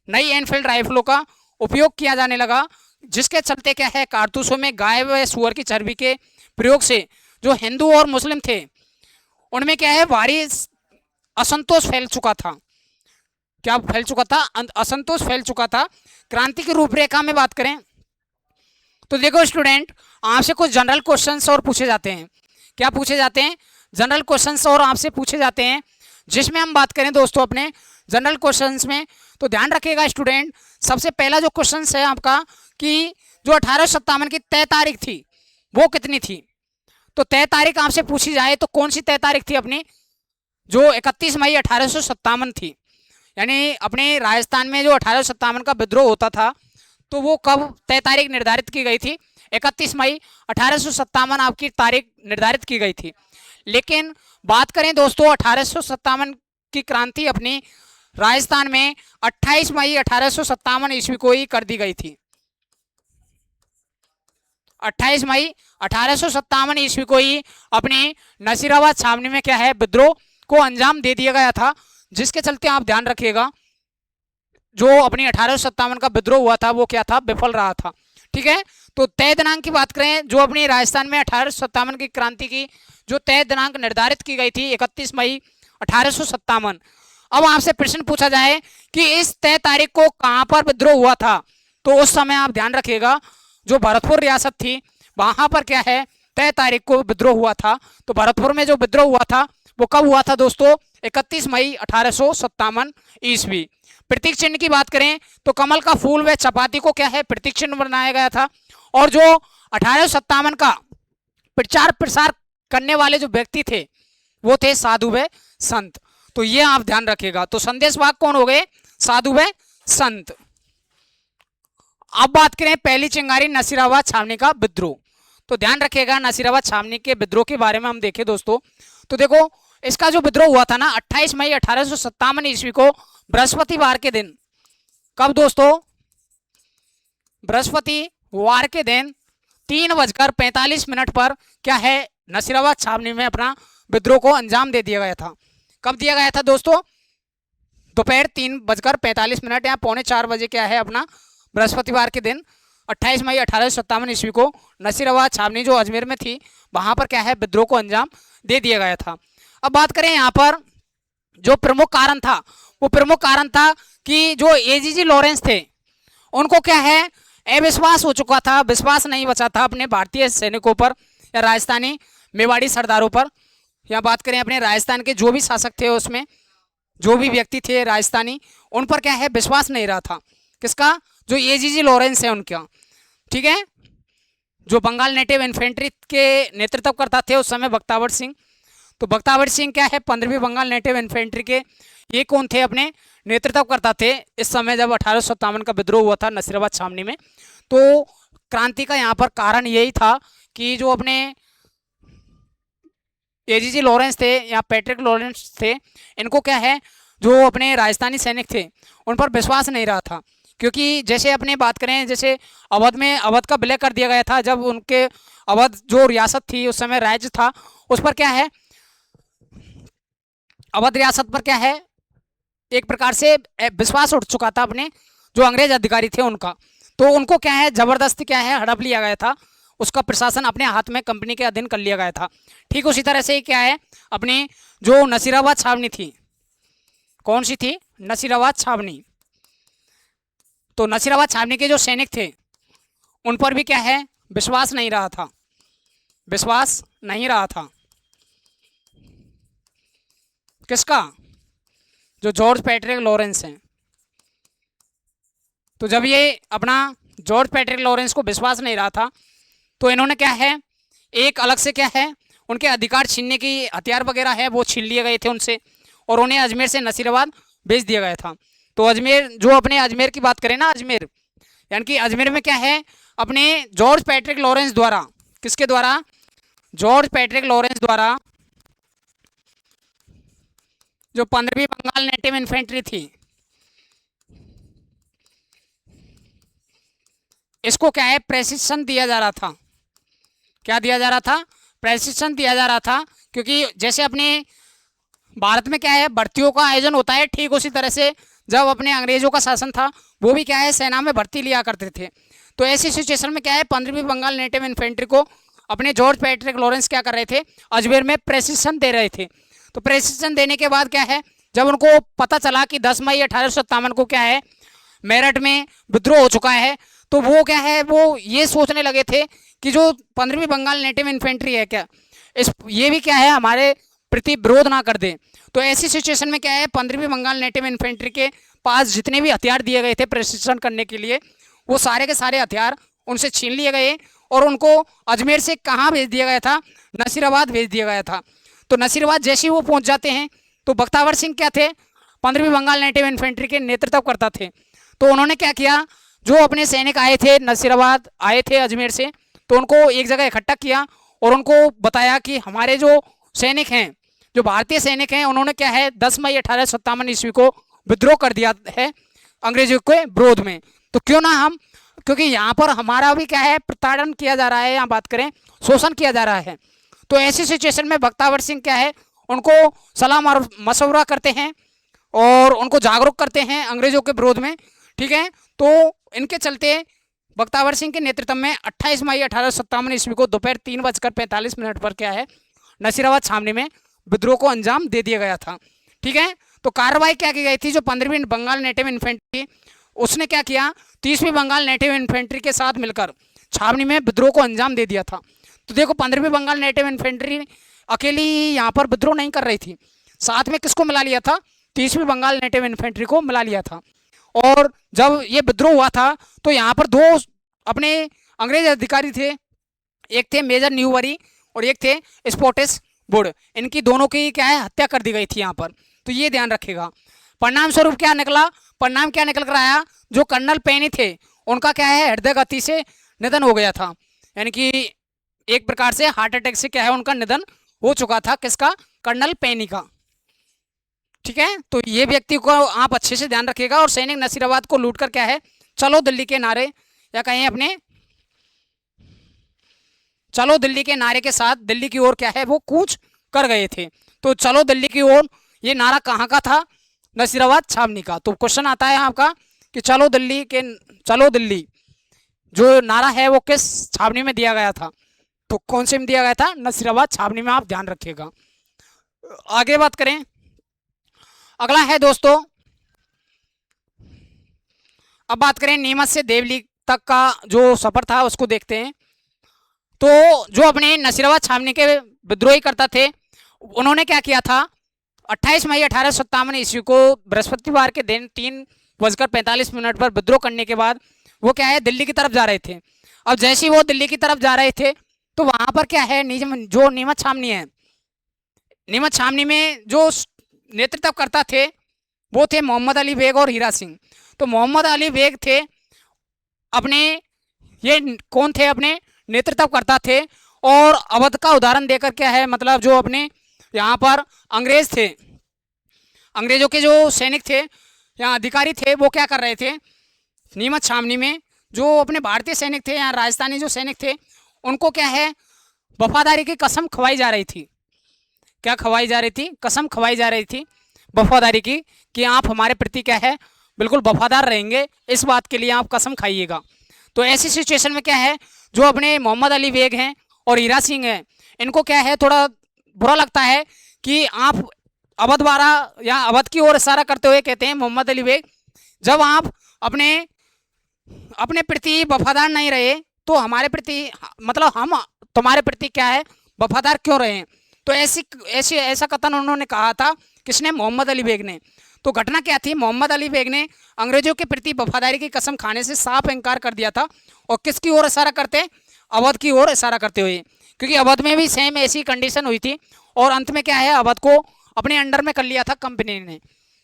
नई एनफील्ड राइफलों का उपयोग किया जाने लगा, जिसके चलते क्या है कारतूसों में गाय व सुअर की चर्बी के प्रयोग से जो हिंदू और मुस्लिम थे उनमें क्या है भारी असंतोष फैल चुका था। क्या फैल चुका था? असंतोष फैल चुका था। क्रांति की रूपरेखा में बात करें तो देखो स्टूडेंट, आपसे कुछ जनरल क्वेश्चंस और पूछे जाते हैं। क्या पूछे जाते हैं? जनरल क्वेश्चंस और आपसे पूछे जाते हैं, जिसमें हम बात करें दोस्तों अपने जनरल क्वेश्चंस में। तो ध्यान रखिएगा स्टूडेंट, सबसे पहला जो क्वेश्चन है आपका कि जो 1857 की तय तारीख थी वो कितनी थी? तो तय तारीख आपसे पूछी जाए तो कौन सी तय तारीख थी अपनी? जो 31 मई 1857 थी। यानी अपने राजस्थान में जो 1857 का विद्रोह होता था तो वो कब तय तारीख निर्धारित की गई थी? 31 मई 1857 आपकी तारीख निर्धारित की गई थी। लेकिन बात करें दोस्तों 1857 की क्रांति अपनी राजस्थान में 28 मई 1857 ईस्वी को ही कर दी गई थी। 28 मई 1857 ईस्वी को ही अपनी नसीराबाद छावनी में क्या है विद्रोह को अंजाम दे दिया गया था, जिसके चलते आप ध्यान रखिएगा जो अपनी 1857 का विद्रोह हुआ था वो क्या था? विफल रहा था। ठीक है। तो तय दिनांक की बात करें, जो अपनी राजस्थान में 1857 की क्रांति की जो तय दिनांक निर्धारित की गई थी 31 मई 1857। अब आपसे प्रश्न पूछा जाए कि इस तय तारीख को कहां पर विद्रोह हुआ था, तो उस समय आप ध्यान रखिएगा जो भरतपुर रियासत थी वहां पर क्या है तय तारीख को विद्रोह हुआ था। तो भरतपुर में जो विद्रोह हुआ था वो कब हुआ था दोस्तों? 31 मई 1857 ईस्वी। प्रतीक चिन्ह की बात करें तो कमल का फूल व चपाती को क्या है प्रतीक चिन्ह बनाया गया था। और जो 1857 का प्रचार प्रसार करने वाले जो व्यक्ति थे वो थे साधु व संत। तो ये आप ध्यान रखिएगा। तो संदेशवाहक कौन हो गए? साधु व संत। अब बात करें पहली चिंगारी नसीराबाद छावनी का विद्रोह। तो ध्यान रखिएगा नसीराबाद छावनी के विद्रोह के बारे में हम देखें दोस्तों तो देखो इसका जो विद्रोह हुआ था ना 28 मई 1857 ईस्वी को बृहस्पतिवार के दिन। कब दोस्तों? बृहस्पतिवार के दिन 3:45 पर क्या है, नसीराबाद छावनी में अपना विद्रोह को अंजाम दे दिया गया था। कब दिया गया था दोस्तों? दोपहर 3:45 या 3:45 क्या है अपना बृहस्पतिवार के दिन 28 मई 1857 ईस्वी को नसीराबाद छावनी जो अजमेर में थी वहां पर क्या है विद्रोह को अंजाम दे दिया गया था। अब बात करें यहाँ पर जो प्रमुख कारण था, वो प्रमुख कारण था कि जो एजीजी लॉरेंस थे उनको क्या है अविश्वास हो चुका था, विश्वास नहीं बचा था अपने भारतीय सैनिकों पर या राजस्थानी मेवाड़ी सरदारों पर, या बात करें अपने राजस्थान के जो भी शासक थे उसमें जो भी व्यक्ति थे राजस्थानी, उन पर क्या है विश्वास नहीं रहा था। किसका? जो एजीजी लॉरेंस है उनका, ठीक है, जो बंगाल नेटिव इन्फेंट्री के नेतृत्व करता थे उस समय बख्तावर सिंह। तो बख्तावर सिंह क्या है 15वीं बंगाल नेटिव इन्फेंट्री के ये कौन थे अपने नेतृत्व करता थे इस समय जब 1857 का विद्रोह हुआ था नसीराबाद छावनी में। तो क्रांति का यहाँ पर कारण यही था कि जो अपने एजीजी लॉरेंस थे या पैट्रिक लॉरेंस थे, इनको क्या है जो अपने राजस्थानी सैनिक थे उन पर विश्वास नहीं रहा था। क्योंकि जैसे अपने बात करें जैसे अवध में अवध का विलय कर दिया गया था, जब उनके अवध जो रियासत थी उस समय राज्य था उस पर क्या है अवध रियासत पर क्या है एक प्रकार से विश्वास उठ चुका था अपने जो अंग्रेज अधिकारी थे उनका। तो उनको क्या है जबरदस्ती क्या है हड़प लिया गया था, उसका प्रशासन अपने हाथ में कंपनी के अधीन कर लिया गया था। ठीक उसी तरह से क्या है अपनी जो नसीराबाद छावनी थी, कौन सी थी? नसीराबाद छावनी। तो नसीराबाद छावनी के जो सैनिक थे उन पर भी क्या है विश्वास नहीं रहा था, विश्वास नहीं रहा था। किसका? जो जॉर्ज पैट्रिक लॉरेंस हैं। तो जब ये अपना जॉर्ज पैट्रिक लॉरेंस को विश्वास नहीं रहा था तो इन्होंने क्या है एक अलग से क्या है उनके अधिकार छीनने की हथियार वगैरह है वो छीन लिए गए थे उनसे और उन्हें अजमेर से नसीराबाद भेज दिया गया था। तो अजमेर जो अपने अजमेर की बात करें ना, अजमेर यानी कि अजमेर में क्या है अपने जॉर्ज पैट्रिक लॉरेंस द्वारा, किसके द्वारा? जॉर्ज पैट्रिक लॉरेंस द्वारा जो 15वीं बंगाल नेटिव इन्फेंट्री थी इसको क्या है प्रशिक्षण दिया जा रहा था। क्या दिया जा रहा था? प्रशिक्षण दिया जा रहा था। क्योंकि जैसे अपने भारत में क्या है भर्तियों का आयोजन होता है, ठीक उसी तरह से जब अपने अंग्रेजों का शासन था वो भी क्या है सेना में भर्ती लिया करते थे। तो ऐसी सिचुएशन में क्या है 15वीं बंगाल नेटिव इन्फेंट्री को अपने जॉर्ज पैट्रिक लॉरेंस क्या कर रहे थे अजमेर में प्रशिक्षण दे रहे थे। तो प्रशिक्षण देने के बाद क्या है जब उनको पता चला कि 10 मई 1857 को क्या है मेरठ में विद्रोह हो चुका है तो वो क्या है वो ये सोचने लगे थे कि जो 15वीं बंगाल नेटिव इन्फेंट्री है क्या इस ये भी क्या है हमारे प्रति विरोध ना कर दे। तो ऐसी सिचुएशन में क्या है 15वीं बंगाल नेटिव इन्फेंट्री के पास जितने भी हथियार दिए गए थे प्रशिक्षण करने के लिए वो सारे के सारे हथियार उनसे छीन लिए गए और उनको अजमेर से कहाँ भेज दिया गया था? नसीराबाद भेज दिया गया था। तो नसीराबाद जैसे ही वो पहुंच जाते हैं तो बख्तावर सिंह क्या थे 15वीं बंगाल नेटिव इन्फेंट्री के नेतृत्व करता थे। तो उन्होंने क्या किया जो अपने सैनिक आए थे नसीराबाद आए थे अजमेर से तो उनको एक जगह इकट्ठा किया और उनको बताया कि हमारे जो सैनिक हैं जो भारतीय सैनिक हैं उन्होंने क्या है 10 मई 1857 ईस्वी को विद्रोह कर दिया है अंग्रेजों के विरोध में। तो क्यों ना हम, क्योंकि यहाँ पर हमारा भी क्या है प्रताड़न किया जा रहा है, यहाँ बात करें शोषण किया जा रहा है। तो ऐसी सिचुएशन में बख्तावर सिंह क्या है उनको सलाह मशवरा करते हैं और उनको जागरूक करते हैं अंग्रेजों के विरोध में। ठीक है, तो इनके चलते बख्तावर सिंह के नेतृत्व में 28 मई 1857 ईस्वी को दोपहर 3:45 पर क्या है नसीराबाद छावनी में विद्रोह को अंजाम दे दिया गया था। ठीक है, तो कार्रवाई क्या की गई थी जो 15वीं बंगाल नेटिव इन्फेंट्री उसने क्या किया 30वीं बंगाल नेटिव इन्फेंट्री के साथ मिलकर छावनी में विद्रोह को अंजाम दे दिया था। तो देखो 15वीं बंगाल नेटिव इन्फेंट्री अकेली यहाँ पर विद्रोह नहीं कर रही थी, साथ में किसको मिला लिया था? 30वीं बंगाल नेटिव इन्फेंट्री को मिला लिया था। और जब ये विद्रोह हुआ था तो यहाँ पर दो अपने अंग्रेज अधिकारी थे, एक थे मेजर न्यूबरी और एक थे स्पॉटिस वुड। इनकी दोनों की क्या है हत्या कर दी गई थी यहाँ पर, तो ये ध्यान रखेगा। परिणाम स्वरूप क्या निकला? परिणाम क्या निकल कर आया? जो कर्नल पेनी थे उनका क्या है हृदय गति से निधन हो गया था, यानी कि एक प्रकार से हार्ट अटैक से क्या है उनका निधन हो चुका था। किसका? कर्नल पेनिका। ठीक है, तो ये व्यक्ति को आप अच्छे से ध्यान रखिएगा। और सैनिक नसीराबाद को लूट कर क्या है, चलो दिल्ली के नारे या कहें अपने चलो दिल्ली के नारे के साथ दिल्ली की ओर क्या है वो कूच कर गए थे। तो चलो दिल्ली की ओर ये नारा कहाँ का था, नसीराबाद छावनी का। तो क्वेश्चन आता है आपका कि चलो दिल्ली जो नारा है वो किस छावनी में दिया गया था, तो कौन से में दिया गया था, नसीराबाद छावनी में, आप ध्यान रखिएगा। आगे बात करें, अगला है दोस्तों, अब बात करें नीमच से देवली तक का जो सफर था उसको देखते हैं। तो जो अपने नसीराबाद छावनी के विद्रोही करता थे उन्होंने क्या किया था, 28 मई 1857 ईस्वी को बृहस्पतिवार के दिन 3:45 पर विद्रोह करने के बाद वो क्या है दिल्ली की तरफ जा रहे थे। अब जैसे ही वो दिल्ली की तरफ जा रहे थे तो वहां पर क्या है जो नीमच छावनी है, नीमच छावनी में जो नेतृत्व करता थे वो थे मोहम्मद अली बेग और हीरा सिंह। तो मोहम्मद अली बेग थे अपने, ये कौन थे, अपने नेतृत्व करता थे। और अवध का उदाहरण देकर क्या है, मतलब जो अपने यहाँ पर अंग्रेज थे, अंग्रेजों के जो सैनिक थे या अधिकारी थे वो क्या कर रहे थे, नीमच छावनी में जो अपने भारतीय सैनिक थे या राजस्थानी जो सैनिक थे उनको क्या है वफादारी की कसम खवाई जा रही थी। क्या खवाई जा रही थी, कसम खवाई जा रही थी वफादारी की, कि आप हमारे प्रति क्या है बिल्कुल वफादार रहेंगे, इस बात के लिए आप कसम खाइएगा। तो ऐसी सिचुएशन में क्या है जो अपने मोहम्मद अली बेग हैं और हीरा सिंह हैं इनको क्या है थोड़ा बुरा लगता है कि आप अवध वाला या अवध की ओर इशारा करते हुए कहते हैं मोहम्मद अली बेग, जब आप अपने प्रति वफादार नहीं रहे तो हमारे प्रति, मतलब हम तुम्हारे प्रति क्या है वफादार क्यों रहे। तो ऐसा कथन उन्होंने कहा था, किसने, मोहम्मद अली बेग ने। तो घटना क्या थी, मोहम्मद अली बेग ने अंग्रेजों के प्रति वफादारी की कसम खाने से साफ इनकार कर दिया था। और किसकी ओर इशारा करते, अवध की ओर इशारा करते हुए, क्योंकि अवध में भी सेम ऐसी कंडीशन हुई थी और अंत में क्या है अवध को अपने अंडर में कर लिया था कंपनी ने।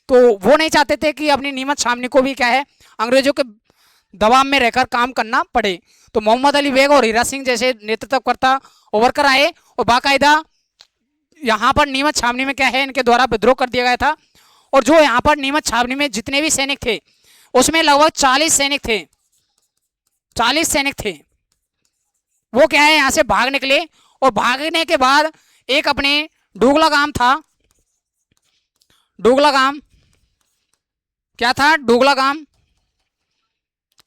तो वो नहीं चाहते थे कि अपनी नीमच छावनी को भी क्या है अंग्रेजों के दबाव में रहकर काम करना पड़े। तो मोहम्मद अली बेग और हीरा सिंह जैसे नेतृत्वकर्ता उभर कर आए और बाकायदा यहाँ पर नीमच छावनी में क्या है इनके द्वारा विद्रोह कर दिया गया था। और जो यहाँ पर नीमच छावनी में जितने भी सैनिक थे उसमें लगभग 40 सैनिक थे, 40 सैनिक थे। वो क्या है यहाँ से भाग निकले और भागने के बाद एक अपने डोगला गांव था, डोगला गांव क्या था, डोगला गांव।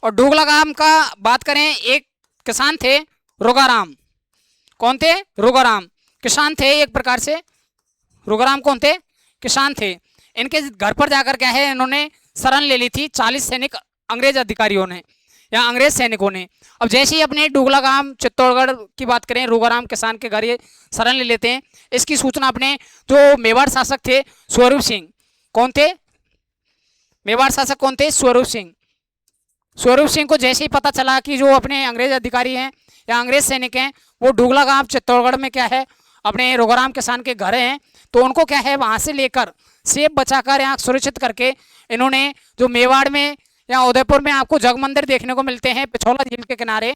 और डोगला गांव का बात करें, एक किसान थे रोगाराम। कौन थे, रोगाराम किसान थे एक प्रकार से। रोगाराम कौन थे, किसान थे। इनके घर पर जाकर क्या है इन्होंने शरण ले ली थी 40 सैनिक अंग्रेज अधिकारियों ने या अंग्रेज सैनिकों ने। अब जैसे ही अपने डोगला गांव चित्तौड़गढ़ की बात करें, रोगाराम किसान के घर ये शरण ले लेते हैं। इसकी सूचना अपने जो मेवाड़ शासक थे स्वरूप सिंह, कौन थे, मेवाड़ शासक कौन थे, स्वरूप सिंह। स्वरूप सिंह को जैसे ही पता चला कि जो अपने अंग्रेज अधिकारी हैं या अंग्रेज सैनिक हैं वो डोगला गांव चित्तौड़गढ़ में क्या है अपने रोगाराम किसान के घर हैं, तो उनको क्या है वहां से लेकर सेफ बचाकर यहाँ सुरक्षित करके इन्होंने जो मेवाड़ में या उदयपुर में आपको जग मंदिर देखने को मिलते हैं पिछौला झील के किनारे,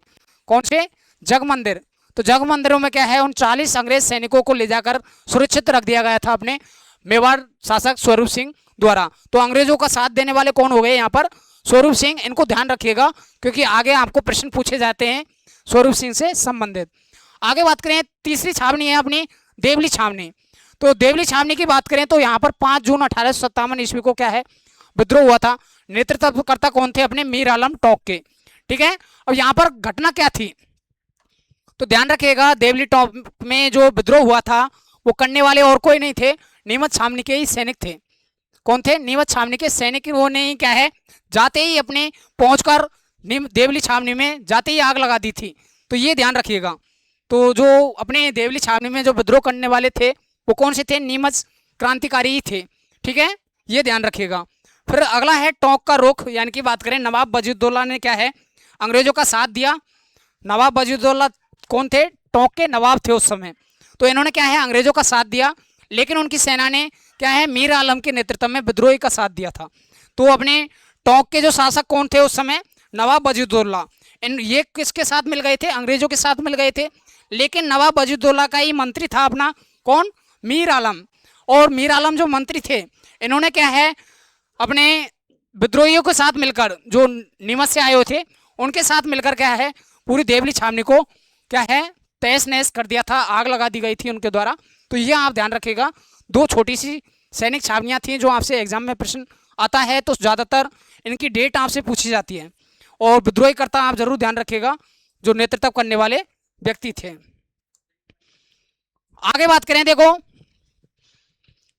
कौन से, जग मंदिर। तो जग मंदिरों में क्या है उन 40 अंग्रेज सैनिकों को ले जाकर सुरक्षित रख दिया गया था अपने मेवाड़ शासक स्वरूप सिंह द्वारा। तो अंग्रेजों का साथ देने वाले कौन हो गए यहाँ पर, स्वरूप सिंह। इनको ध्यान रखिएगा क्योंकि आगे आपको प्रश्न पूछे जाते हैं स्वरूप सिंह से संबंधित। आगे बात करें, तीसरी छावनी है अपनी देवली छावनी। तो देवली छावनी की बात करें तो यहाँ पर 5 जून 1857 ईस्वी को क्या है विद्रोह हुआ था। नेतृत्वकर्ता कौन थे, अपने मीर आलम टॉक के। ठीक है, अब यहाँ पर घटना क्या थी तो ध्यान रखिएगा, देवली टॉप में जो विद्रोह हुआ था वो करने वाले और कोई नहीं थे, नीमच छावनी के ही सैनिक थे। कौन थे, नीमच छावनी के सैनिक। वो नहीं क्या है जाते ही अपने पहुंचकर देवली छावनी में जाते ही आग लगा दी थी। तो ये ध्यान रखिएगा। तो जो अपने देवली छावनी में जो विद्रोह करने वाले थे वो कौन से थे, नीमच क्रांतिकारी ही थे। ठीक है, ये ध्यान रखिएगा। फिर अगला है टोंक का रुख, यानी कि बात करें नवाब वजीदुद्दौला ने क्या है अंग्रेजों का साथ दिया। नवाब वजीदुद्दौला कौन थे, टोंक के नवाब थे उस समय। तो इन्होंने क्या है अंग्रेजों का साथ दिया, लेकिन उनकी सेना ने क्या है मीर आलम के नेतृत्व में विद्रोही का साथ दिया था। तो अपने टोंक के जो शासक कौन थे उस समय, नवाब वजीदुद्दौला। ये किसके साथ मिल गए थे, अंग्रेजों के साथ मिल गए थे। लेकिन नवाब वजीदुद्दौला का ही मंत्री था अपना कौन, मीर आलम, और मीर आलम जो मंत्री थे, इन्होंने क्या है अपने विद्रोहियों के साथ मिलकर, जो नीमच से आए हुए थे उनके साथ मिलकर क्या है पूरी देवली छावनी को क्या है तहस नहस कर दिया था, आग लगा दी गई थी उनके द्वारा। तो ये आप ध्यान रखिएगा, दो छोटी सी सैनिक छावनियाँ थी जो आपसे एग्जाम में प्रश्न आता है तो ज़्यादातर इनकी डेट आपसे पूछी जाती है। और विद्रोही करता आप जरूर ध्यान रखिएगा, जो नेतृत्व करने वाले व्यक्ति थे। आगे बात करें, देखो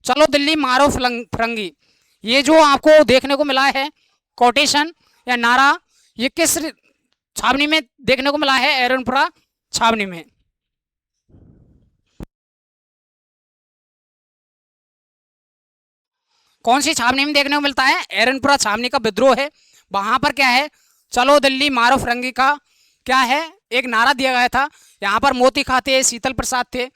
चलो दिल्ली मारो फिरंगी, ये जो आपको देखने को मिला है कोटेशन या नारा, ये किस छावनी में देखने को मिला है? एरनपुरा छावनी में। कौन सी छावनी में देखने को मिलता है? एरनपुरा छावनी का विद्रोह है। वहां पर क्या है चलो दिल्ली मारो फिरंगी का क्या है एक नारा दिया गया था। यहाँ पर मोती खां थे, शीतल प्रसाद थे,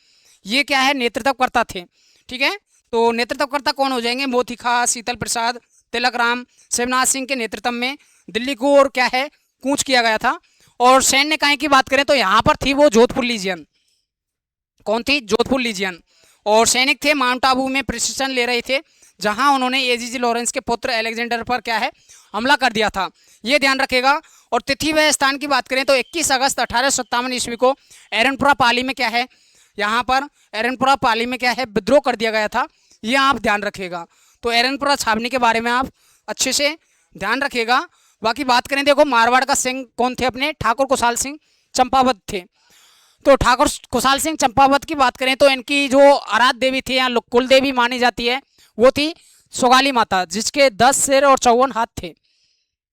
ये क्या है नेतृत्वकर्ता थे। ठीक है, तो नेतृत्वकर्ता कौन हो जाएंगे? मोती खां, शीतल प्रसाद, तिलक राम, शिवनाथ सिंह के नेतृत्व में दिल्ली को और क्या है कूच किया गया था। और सैन्य निकाय की बात करें तो यहाँ पर थी वो जोधपुर लीजियन। कौन थी? जोधपुर लीजियन। और सैनिक थे माउंट आबू में प्रशिक्षण ले रहे थे, जहां उन्होंने एजीजी लॉरेंस के पुत्र अलेक्जेंडर पर क्या है हमला कर दिया था, ये ध्यान रखेगा। और तिथि व स्थान की बात करें तो 21 अगस्त 1857 ईस्वी को एरनपुरा पाली में क्या है यहाँ पर एरनपुरा पाली में क्या है विद्रोह कर दिया गया था, ये आप ध्यान रखिएगा। तो एरनपुरा छावनी के बारे में आप अच्छे से ध्यान रखिएगा। बाकी बात करें, देखो मारवाड़ का सिंह कौन थे? अपने ठाकुर कुशाल सिंह चंपावत थे। तो ठाकुर कुशाल सिंह चंपावत की बात करें तो इनकी जो आराध्य देवी थी या कुल देवी मानी जाती है वो थी सुगाली माता, जिसके 10 सिर और 54 हाथ थे।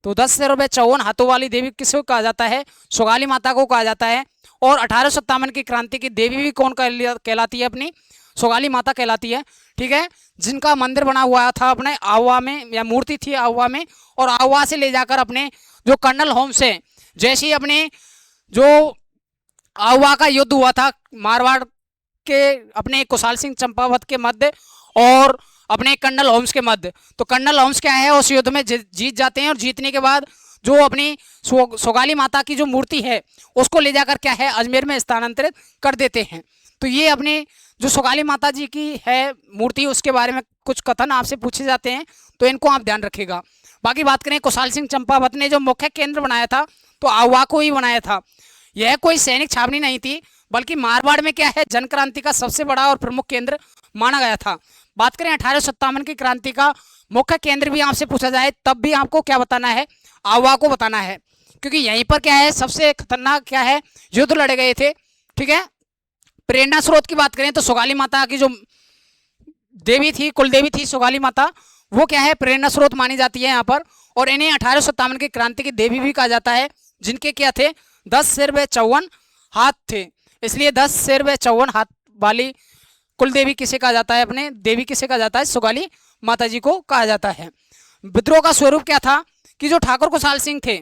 तो 10 सिर और 54 हाथों वाली देवी किसको कहा जाता है? सुगाली माता को कहा जाता है। और 1857 की क्रांति की देवी भी कौन कहलाती है? अपनी सुगाली माता कहलाती है। ठीक है, जिनका मंदिर बना हुआ था अपने आहुआ में, या मूर्ति थी आहुआ में, और आहुआ से ले जाकर अपने जो कर्नल होम्स है, जैसे ही अपने जो आहुआ का युद्ध हुआ था मारवाड़ के अपने कुशाल सिंह चंपावत के मध्य और अपने कर्नल होम्स के मध्य, तो कर्नल होम्स क्या है उस युद्ध में जीत जाते हैं। और जीतने के बाद जो अपनी सुगाली माता की जो मूर्ति है उसको ले जाकर क्या है अजमेर में स्थानांतरित कर देते हैं। तो ये अपने जो सुगाली माता जी की है मूर्ति, उसके बारे में कुछ कथन आपसे पूछे जाते हैं, तो इनको आप ध्यान रखिएगा। बाकी बात करें, कुशाल सिंह चंपावत ने जो मुख्य केंद्र बनाया था तो आहुआ को ही बनाया था। यह कोई सैनिक छावनी नहीं थी, बल्कि मारवाड़ में क्या है जन क्रांति का सबसे बड़ा और प्रमुख केंद्र माना गया था। बात करें 1857 की क्रांति का मुख्य केंद्र भी आपसे पूछा जाए तब भी आपको क्या बताना है? आहुआ को बताना है, क्योंकि यहीं पर क्या है सबसे खतरनाक क्या है युद्ध लड़े गए थे। ठीक है, प्रेरणा स्रोत की बात करें तो सुगाली माता की जो देवी थी, कुल देवी थी सुगाली माता, वो क्या है प्रेरणा स्रोत मानी जाती है यहाँ पर। और इन्हें 1857 की क्रांति की देवी भी कहा जाता है, जिनके क्या थे 10 सिर व 54 हाथ थे, इसलिए 10 सिर व 54 हाथ वाली कुल देवी किसे कहा जाता है? अपने देवी किसे कहा जाता है? सुगाली माता जी को कहा जाता है। विद्रोह का स्वरूप क्या था कि जो ठाकुर कुशाल सिंह थे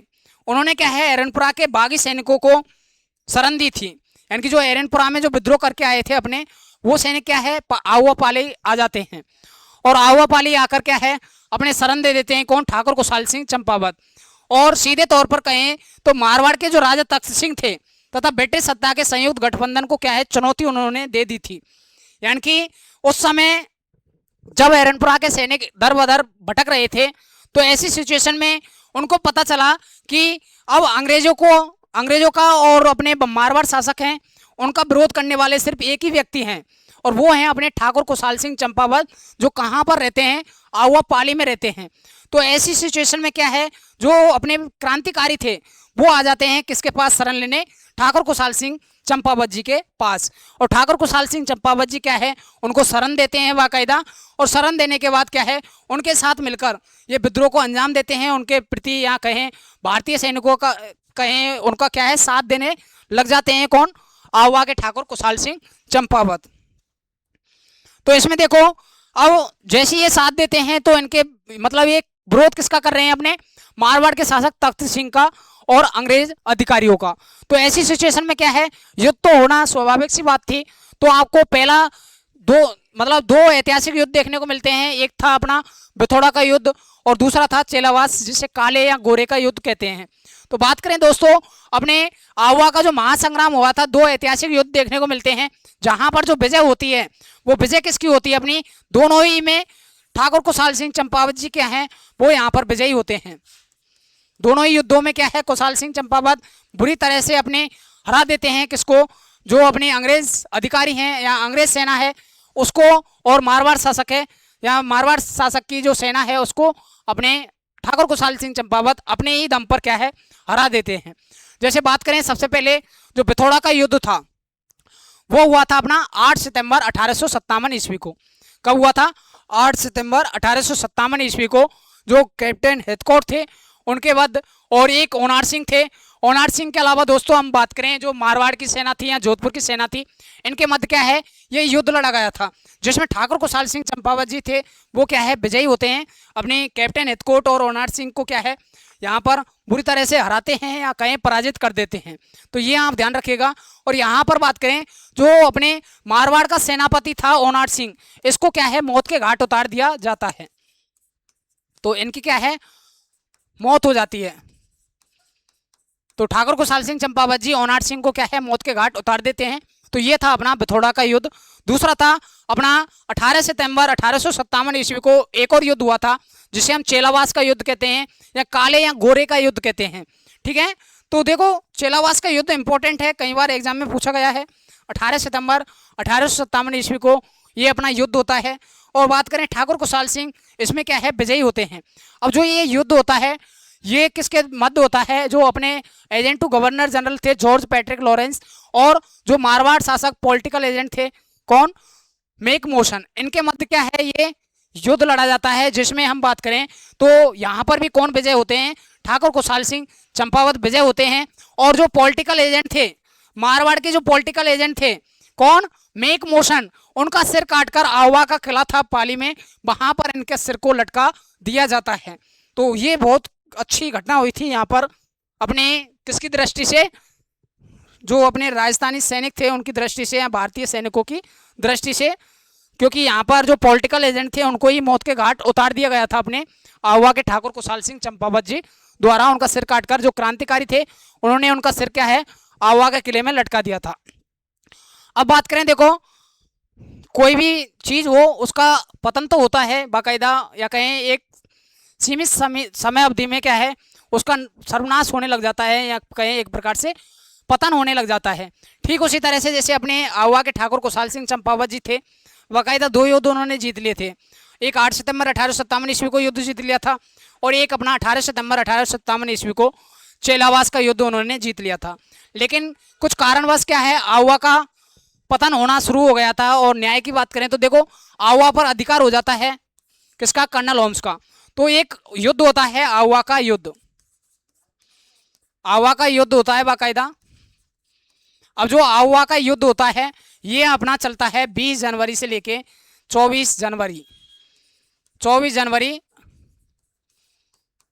उन्होंने क्या है एरनपुरा के बागी सैनिकों को शरण दी थी, यानी कि जो एरनपुरा में जो विद्रोह करके आए थे अपने, वो सैनिक क्या है आहुआ पाली आ जाते हैं। और आहुआ पाली आकर क्या है अपने शरण दे देते हैं कौन? ठाकुर कुशाल सिंह चंपावत। और सीधे तौर पर कहें तो मारवाड़ के जो राजा तख्त सिंह थे तथा ब्रिटिश सत्ता के संयुक्त गठबंधन को क्या है चुनौती उन्होंने दे दी थी। यानी कि उस समय जब एरनपुरा के सैनिक दर बदर भटक रहे थे, तो ऐसी सिचुएशन में उनको पता चला कि अब अंग्रेजों का और अपने मारवाड़ शासक हैं उनका विरोध करने वाले सिर्फ एक ही व्यक्ति हैं, और वो हैं अपने ठाकुर कुशाल सिंह चंपावत, जो कहाँ पर रहते हैं? आहुआ पाली में रहते हैं। तो ऐसी सिचुएशन में क्या है जो अपने क्रांतिकारी थे वो आ जाते हैं किसके पास शरण लेने? ठाकुर कुशाल सिंह चंपावत जी के पास। और ठाकुर कुशाल सिंह चंपावत जी क्या है उनको शरण देते हैं बाकायदा, और शरण देने के बाद क्या है उनके साथ मिलकर ये विद्रोह को अंजाम देते हैं। उनके प्रति या कहें भारतीय सैनिकों का कहें उनका क्या है साथ देने लग जाते हैं कौन? आहुआ के ठाकुर कुशाल सिंह चंपावत। तो इसमें देखो अब जैसे ये साथ देते हैं तो इनके मतलब ये विरोध किसका कर रहे हैं? अपने मारवाड़ के शासक तख्त सिंह का और अंग्रेज अधिकारियों का। तो ऐसी सिचुएशन में क्या है युद्ध तो होना स्वाभाविक सी बात थी। तो आपको पहला दो ऐतिहासिक युद्ध देखने को मिलते हैं, एक था अपना बिथोड़ा का युद्ध और दूसरा था चेलावास, जिसे काले या गोरे का युद्ध कहते हैं। तो बात करें दोस्तों, अपने आहुआ का जो महासंग्राम हुआ था, दो ऐतिहासिक युद्ध देखने को मिलते हैं जहां पर जो विजय होती है वो विजय किसकी होती है, अपनी दोनों ही में ठाकुर कुशाल सिंह चंपावत जी क्या हैं वो यहाँ पर विजयी होते हैं। दोनों ही युद्धों में क्या है, कुशाल सिंह चंपावत बुरी तरह से अपने हरा देते हैं किसको, जो अपने अंग्रेज अधिकारी हैं या अंग्रेज सेना है उसको, और मारवाड़ शासक है या मारवाड़ शासक की जो सेना है उसको अपने ठाकुर कुशाल सिंह चंपावत अपने ही दम पर क्या है हरा देते हैं। जैसे बात करें सबसे पहले जो पिथौरा का युद्ध था वो हुआ था अपना 8 सितंबर 1857 ईस्वी को। कब हुआ था? 8 सितंबर 1857 ईस्वी को। जो कैप्टन हेथकोट थे उनके बाद और एक ओनार सिंह थे। ओनार सिंह के अलावा दोस्तों हम बात करें जो मारवाड़ की सेना थी या जोधपुर की सेना थी, इनके मध्य क्या है ये युद्ध लड़ा गया था जिसमें ठाकुर कुशाल सिंह चंपावत जी थे वो क्या है विजयी होते हैं, अपने कैप्टन हेथकोट और ओनार सिंह को क्या है यहाँ पर बुरी तरह से हराते हैं या कहीं पराजित कर देते हैं। तो ये आप ध्यान रखिएगा। और यहाँ पर बात करें जो अपने मारवाड़ का सेनापति था ओनार सिंह, इसको क्या है मौत के घाट उतार दिया जाता है। तो इनकी क्या है मौत हो जाती है। तो ठाकुर कुशाल सिंह चंपावत जी ओनार सिंह को क्या है मौत के घाट उतार देते हैं। तो ये था अपना पिथौरा का युद्ध। दूसरा था अपना 18 सितंबर 1857 ईस्वी को एक और युद्ध हुआ था जिसे हम चेलावास का युद्ध कहते हैं या काले या गोरे का युद्ध कहते हैं। ठीक है, तो देखो चेलावास का युद्ध इंपॉर्टेंट है, कई बार एग्जाम में पूछा गया है। 18 सितंबर 1857 ईस्वी को ये अपना युद्ध होता है। और बात करें ठाकुर कुशाल सिंह, इसमें क्या है विजयी होते हैं। अब जो ये युद्ध होता है ये किसके मध्य होता है, जो अपने एजेंट टू गवर्नर जनरल थे जॉर्ज पैट्रिक लॉरेंस और जो मारवाड़ शासक पॉलिटिकल एजेंट थे कौन, मेक मोशन, इनके मध्य क्या है ये युद्ध लड़ा जाता है। जिसमें हम बात करें तो यहाँ पर भी कौन विजय होते हैं, ठाकुर कुशाल सिंह चंपावत विजय होते हैं। और जो पॉलिटिकल एजेंट थे मारवाड़ के, जो पॉलिटिकल एजेंट थे कौन, मेक मोशन, उनका सिर काटकर आहुआ का किला था पाली में, वहां पर इनके सिर को लटका दिया जाता है। तो ये बहुत अच्छी घटना हुई थी यहाँ पर अपने किसकी दृष्टि से, जो अपने राजस्थानी सैनिक थे उनकी दृष्टि से या भारतीय सैनिकों की दृष्टि से, क्योंकि यहाँ पर जो पॉलिटिकल एजेंट थे उनको ही मौत के घाट उतार दिया गया था अपने आहुआ के ठाकुर कुशाल सिंह चंपावत जी द्वारा। उनका सिर काटकर जो क्रांतिकारी थे उन्होंने उनका सिर क्या है आहुआ के किले में लटका दिया था। अब बात करें, देखो कोई भी चीज हो उसका पतन तो होता है बाकायदा, या कहें एक सीमित समय अवधि में क्या है उसका सर्वनाश होने लग जाता है, या कहें एक प्रकार से पतन होने लग जाता है। ठीक उसी तरह से जैसे अपने आहुआ के ठाकुर कुशाल सिंह चंपावत जी थे, बाकायदा दो युद्ध उन्होंने जीत लिए थे। एक 8 सितंबर 1857 ईस्वी को युद्ध जीत लिया था और एक अपना 18 सितंबर 1857 ईस्वी को चेलावास का युद्ध उन्होंने जीत लिया था। लेकिन कुछ कारणवश क्या है आहुआ का पतन होना शुरू हो गया था। और न्याय की बात करें तो देखो आहुआ पर अधिकार हो जाता है किसका, कर्नल होम्स का। तो एक युद्ध होता है आहुआ का युद्ध, आहुआ का युद्ध होता है बाकायदा। अब जो आहुआ का युद्ध होता है ये अपना चलता है 20 जनवरी से लेके 24 जनवरी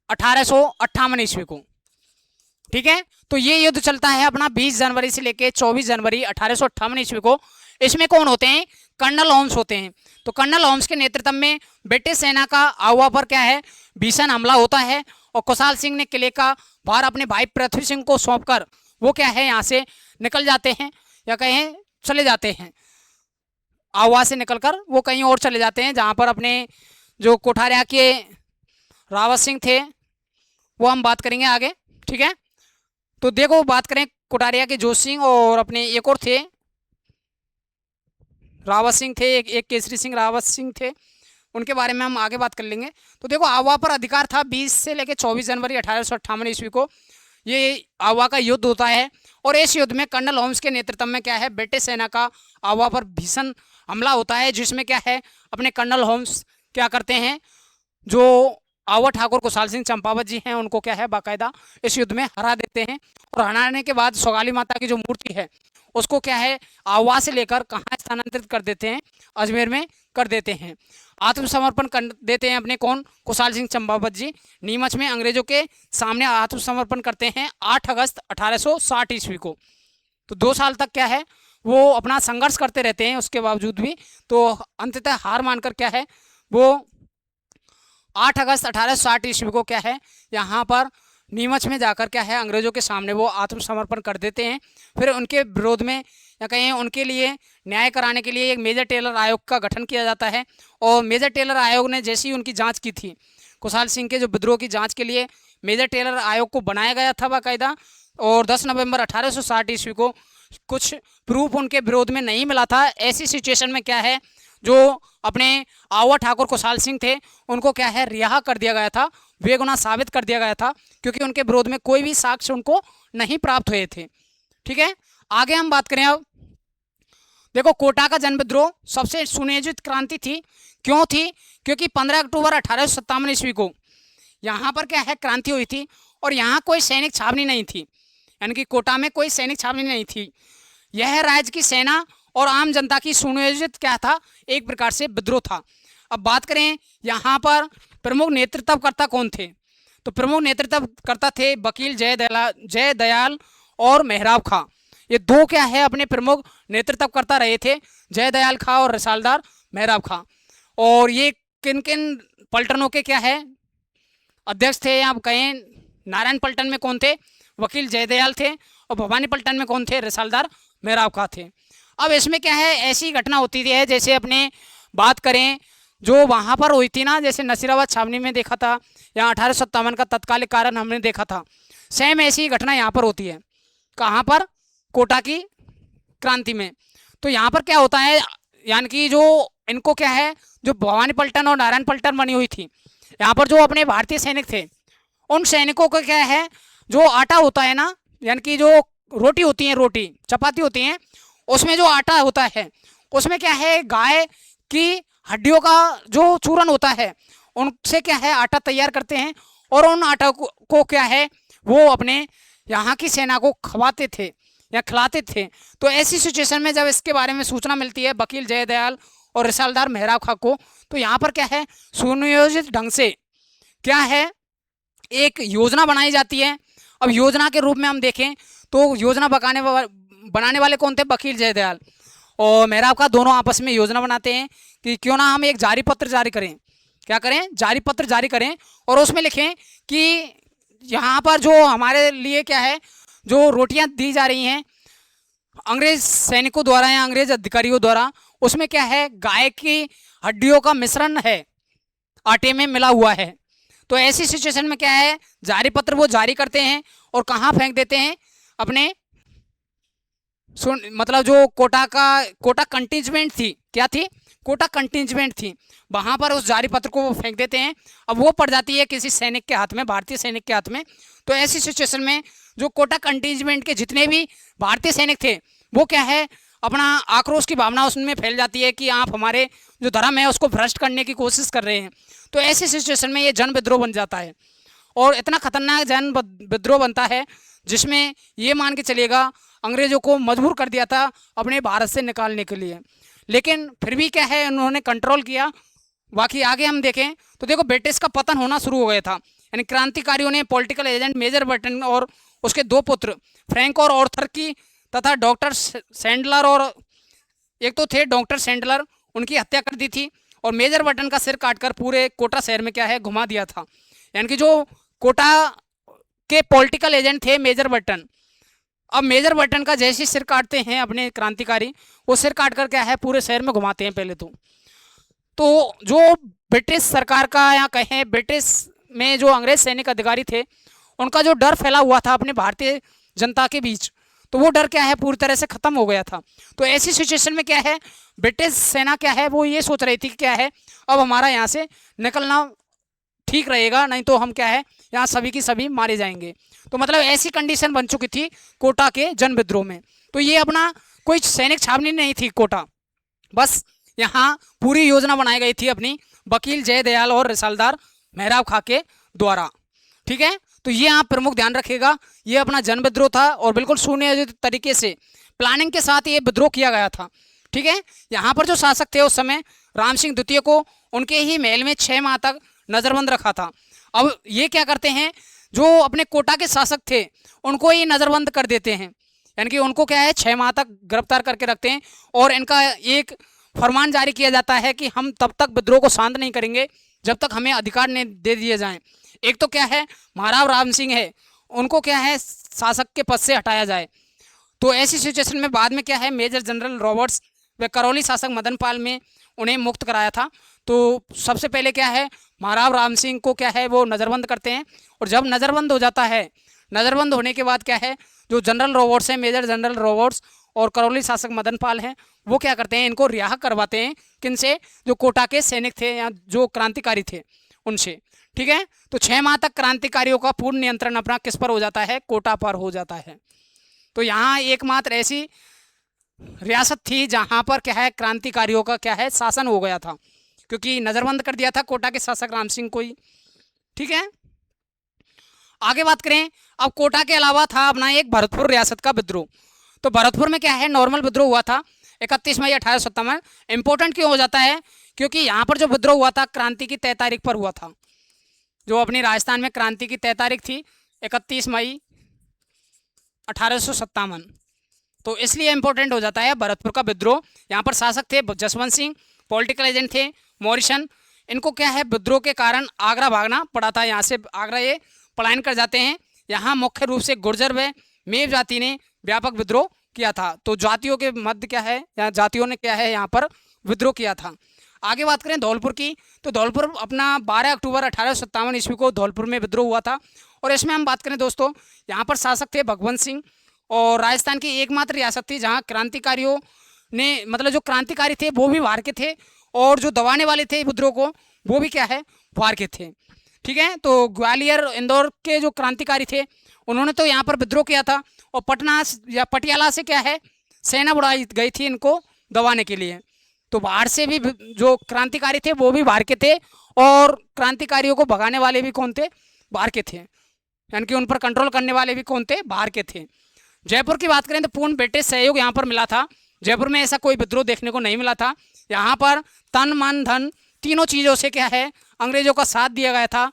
1858 ईस्वी को। ठीक है, तो ये युद्ध चलता है अपना 20 जनवरी से लेके 24 जनवरी 1858 ईस्वी को। इसमें कौन होते हैं, कर्नल होम्स होते हैं। तो कर्नल होम्स के नेतृत्व में ब्रिटिश सेना का आहुआ पर क्या है भीषण हमला होता है और कुशाल सिंह ने किले का भार अपने भाई पृथ्वी सिंह को सौंपकर वो क्या है यहाँ से निकल जाते हैं, या कहें चले जाते हैं, आहुआ से निकलकर वो कहीं और चले जाते हैं जहाँ पर अपने जो कोठारिया के रावत सिंह थे वो हम बात करेंगे आगे। ठीक है, तो देखो बात करें कोठारिया के जोश सिंह और अपने एक और थे रावत सिंह थे, एक केसरी सिंह रावत सिंह थे, उनके बारे में हम आगे बात कर लेंगे। तो देखो आहुआ पर अधिकार था 20 से लेकर 24 जनवरी 1858 ईस्वी को ये आहुआ का युद्ध होता है। और इस युद्ध में कर्नल होम्स के नेतृत्व में क्या है ब्रिटिश सेना का आहुआ पर भीषण हमला होता है, जिसमें क्या है अपने कर्नल होम्स क्या करते हैं, जो आहुआ ठाकुर कुशाल सिंह चंपावत जी हैं उनको क्या है बाकायदा इस युद्ध में हरा देते हैं। और हराने के बाद सोगाली माता की जो मूर्ति है उसको क्या है आहुआ से लेकर कहाँ स्थानांतरित कर देते हैं, अजमेर में कर देते हैं। आत्मसमर्पण कर देते हैं अपने कौन, कुशाल सिंह चंपावत जी नीमच में अंग्रेजों के सामने आत्मसमर्पण करते हैं 8 अगस्त 1860 ईस्वी को। तो 2 साल तक क्या है वो अपना संघर्ष करते रहते हैं, उसके बावजूद भी तो अंततः हार मानकर क्या है वो 8 अगस्त 1860 ईस्वी को क्या है यहाँ पर नीमच में जाकर क्या है अंग्रेज़ों के सामने वो आत्मसमर्पण कर देते हैं। फिर उनके विरोध में या कहें उनके लिए न्याय कराने के लिए एक मेजर टेलर आयोग का गठन किया जाता है। और मेजर टेलर आयोग ने जैसी उनकी जांच की थी, खुशहाल सिंह के जो विद्रोह की जांच के लिए मेजर टेलर आयोग को बनाया गया था बाकायदा। और 10 नवंबर 1860 ईस्वी को कुछ प्रूफ उनके विरोध में नहीं मिला था। ऐसी सिचुएशन में क्या है, जो अपने आवा ठाकुर खुशहाल सिंह थे उनको क्या है रिहा कर दिया गया था, बेगुनाह साबित कर दिया गया था, क्योंकि उनके विरोध में कोई भी साक्ष्य उनको नहीं प्राप्त हुए थे। ठीक है, आगे हम बात करें। अब देखो, कोटा का जन विद्रोह सबसे सुनियोजित क्रांति थी। क्यों थी? क्योंकि 15 अक्टूबर 1857 ईस्वी को यहाँ पर क्या है क्रांति हुई थी, और यहाँ कोई सैनिक छावनी नहीं थी, यानी कि कोटा में कोई सैनिक छावनी नहीं थी। यह राज्य की सेना और आम जनता की सुनियोजित क्या था, एक प्रकार से विद्रोह था। अब बात करें यहाँ पर प्रमुख नेतृत्वकर्ता कौन थे, तो प्रमुख नेतृत्वकर्ता थे वकील जय दयाल और मेहराब खां। ये दो क्या है अपने प्रमुख नेतृत्वकर्ता रहे थे, जय दयाल खां और रसालदार मेहराब खां। और ये किन किन पलटनों के क्या है अध्यक्ष थे, आप कहें नारायण पलटन में कौन थे, वकील जयदयाल थे, और भवानी पलटन में कौन थे, रसालदार मेहराब खां थे। अब इसमें क्या है ऐसी घटना होती है, जैसे अपने बात करें जो वहाँ पर हुई थी ना, जैसे नसीराबाद छावनी में देखा था, या 1857 का तत्कालिक कारण हमने देखा था, सेम ऐसी घटना यहाँ पर होती है। कहाँ पर? कोटा की क्रांति में। तो यहाँ पर क्या होता है, यानी कि जो इनको क्या है, जो भवानी पलटन और नारायण पलटन बनी हुई थी, यहाँ पर जो अपने भारतीय सैनिक थे, उन सैनिकों को क्या है, जो आटा होता है ना, यानी कि जो रोटी होती है, रोटी चपाती होती हैं, उसमें जो आटा होता है उसमें क्या है गाय की हड्डियों का जो चूरन होता है उनसे क्या है आटा तैयार करते हैं, और उन आटा को क्या है वो अपने यहाँ की सेना को खवाते थे या खिलाते थे। तो ऐसी सिचुएशन में जब इसके बारे में सूचना मिलती है वकील जयदयाल और रिसालदार मेहराब खां को, तो यहाँ पर क्या है सुनियोजित ढंग से क्या है एक योजना बनाई जाती है। अब योजना के रूप में हम देखें तो योजना बनाने वाले कौन थे, वकील जयदयाल और मेहराब खां दोनों आपस में योजना बनाते हैं कि क्यों ना हम एक जारी पत्र जारी करें। क्या करें? जारी पत्र जारी करें, और उसमें लिखें कि यहाँ पर जो हमारे लिए क्या है जो रोटियां दी जा रही हैं अंग्रेज सैनिकों द्वारा या अंग्रेज अधिकारियों द्वारा, उसमें क्या है गाय की हड्डियों का मिश्रण है, आटे में मिला हुआ है। तो ऐसी सिचुएशन में क्या है जारी पत्र वो जारी करते हैं और कहाँ फेंक देते हैं, अपने मतलब जो कोटा कंटिंजमेंट थी, क्या थी, कोटा कंटिंजमेंट थी, वहां पर उस जारी पत्र को वो फेंक देते हैं। अब वो पड़ जाती है किसी सैनिक के हाथ में, भारतीय सैनिक के हाथ में। तो ऐसी सिचुएशन में जो कोटा कंटिंजमेंट के जितने भी भारतीय सैनिक थे वो क्या है अपना आक्रोश की भावना उसमें फैल जाती है कि आप हमारे जो धर्म है उसको भ्रष्ट करने की कोशिश कर रहे हैं। तो ऐसी सिचुएशन में ये जन विद्रोह बन जाता है, और इतना खतरनाक जन विद्रोह बनता है जिसमें ये मान के चलिएगा अंग्रेजों को मजबूर कर दिया था अपने भारत से निकालने के लिए, लेकिन फिर भी क्या है उन्होंने कंट्रोल किया। बाकी आगे हम देखें तो देखो ब्रिटिश का पतन होना शुरू हो गया था, यानी क्रांतिकारियों ने पॉलिटिकल एजेंट मेजर बटन और उसके दो पुत्र फ्रैंक और ऑर्थर की तथा डॉक्टर सैंडलर, और एक तो थे डॉक्टर सैंडलर, उनकी हत्या कर दी थी, और मेजर बटन का सिर काटकर पूरे कोटा शहर में क्या है घुमा दिया था। यानी कि जो कोटा के पॉलिटिकल एजेंट थे मेजर बटन, अब मेजर बटन का जैसे सिर काटते हैं अपने क्रांतिकारी, वो सिर काट कर क्या है पूरे शहर में घुमाते हैं पहले तो जो ब्रिटिश सरकार का या कहें ब्रिटिश में जो अंग्रेज सैनिक अधिकारी थे उनका जो डर फैला हुआ था अपने भारतीय जनता के बीच, तो वो डर क्या है पूरी तरह से ख़त्म हो गया था। तो ऐसी सिचुएशन में क्या है ब्रिटिश सेना क्या है वो ये सोच रही थी कि क्या है अब हमारा यहाँ से निकलना ठीक रहेगा, नहीं तो हम क्या है यहाँ सभी की सभी मारे जाएंगे। तो मतलब ऐसी कंडीशन बन चुकी थी कोटा के जन विद्रोह में। तो ये अपना कोई सैनिक छावनी नहीं थी कोटा, बस यहाँ पूरी योजना बनाई गई थी अपनी वकील जयदयाल और रिसालदार मेहराब खां के द्वारा। ठीक है, तो ये आप प्रमुख ध्यान रखिएगा, ये अपना जन विद्रोह था और बिल्कुल सुनियोजित तरीके से प्लानिंग के साथ ये विद्रोह किया गया था। ठीक है, यहाँ पर जो शासक थे उस समय राम सिंह द्वितीय को उनके ही महल में 6 माह तक नज़रबंद रखा था। अब ये क्या करते हैं जो अपने कोटा के शासक थे उनको ही नज़रबंद कर देते हैं, यानी कि उनको क्या है 6 माह तक गिरफ्तार करके रखते हैं, और इनका एक फरमान जारी किया जाता है कि हम तब तक विद्रोह को शांत नहीं करेंगे जब तक हमें अधिकार नहीं दे दिए जाएं। एक तो क्या है, महाराव राम सिंह है, उनको क्या है शासक के पद से हटाया जाए। तो ऐसी सिचुएशन में बाद में क्या है, मेजर जनरल रॉबर्ट्स व करौली शासक मदन पाल में उन्हें मुक्त कराया था। तो सबसे पहले क्या है, महाराव राम सिंह को क्या है वो नज़रबंद करते हैं, और जब नज़रबंद हो जाता है, नज़रबंद होने के बाद क्या है, जो जनरल रॉबर्ट्स हैं, मेजर जनरल रॉबर्ट्स और करौली शासक मदन पाल हैं, वो क्या करते हैं, इनको रिहा करवाते हैं। किनसे? जो कोटा के सैनिक थे या जो क्रांतिकारी थे उनसे। ठीक है, तो 6 माह तक क्रांतिकारियों का पूर्ण नियंत्रण अपना किस पर हो जाता है, कोटा पर हो जाता है। तो यहाँ एकमात्र ऐसी रियासत थी जहाँ पर क्या है क्रांतिकारियों का क्या है शासन हो गया था, क्योंकि नज़रबंद कर दिया था कोटा के शासक राम सिंह को ही। ठीक है, आगे बात करें, अब कोटा के अलावा था अपना एक भरतपुर रियासत का विद्रोह। तो भरतपुर में क्या है नॉर्मल विद्रोह हुआ था 31 मई 1857। इंपॉर्टेंट क्यों हो जाता है, क्योंकि यहाँ पर जो विद्रोह हुआ था क्रांति की 3 तारीख पर हुआ था। जो अपनी राजस्थान में क्रांति की 3 तारीख थी 31 मई 1857, तो इसलिए इंपॉर्टेंट हो जाता है भरतपुर का विद्रोह। यहाँ पर शासक थे जसवंत सिंह, पॉलिटिकल एजेंट थे मॉरिसन। इनको क्या है विद्रोह के कारण आगरा भागना पड़ा था, यहाँ से आगरा ये पलायन कर जाते हैं। यहाँ मुख्य रूप से गुर्जर व मेव जाति ने व्यापक विद्रोह किया था। तो जातियों के मध्य क्या है, या जातियों ने क्या है यहाँ पर विद्रोह किया था। आगे बात करें धौलपुर की, तो धौलपुर अपना 12 अक्टूबर 1857 ईस्वी को धौलपुर में विद्रोह हुआ था। और इसमें हम बात करें दोस्तों, यहाँ पर शासक थे भगवंत सिंह, और राजस्थान की एकमात्र रियासत थी जहाँ क्रांतिकारियों ने, मतलब जो क्रांतिकारी थे वो भी बाहर के थे, और जो दबाने वाले थे विद्रोह को वो भी क्या है बाहर के थे। ठीक है, तो ग्वालियर इंदौर के जो क्रांतिकारी थे उन्होंने तो यहाँ पर विद्रोह किया था, और पटना या पटियाला से क्या है सेना बुलाई गई थी इनको दबाने के लिए। तो बाहर से भी जो क्रांतिकारी थे वो भी बाहर के थे, और क्रांतिकारियों को भगाने वाले भी कौन थे, बाहर के थे, यानी कि उन पर कंट्रोल करने वाले भी कौन थे, बाहर के थे। जयपुर की बात करें तो पूर्ण ब्रिटिश सहयोग यहाँ पर मिला था। जयपुर में ऐसा कोई विद्रोह देखने को नहीं मिला था। यहाँ पर तन मन धन तीनों चीज़ों से क्या है अंग्रेजों का साथ दिया गया था,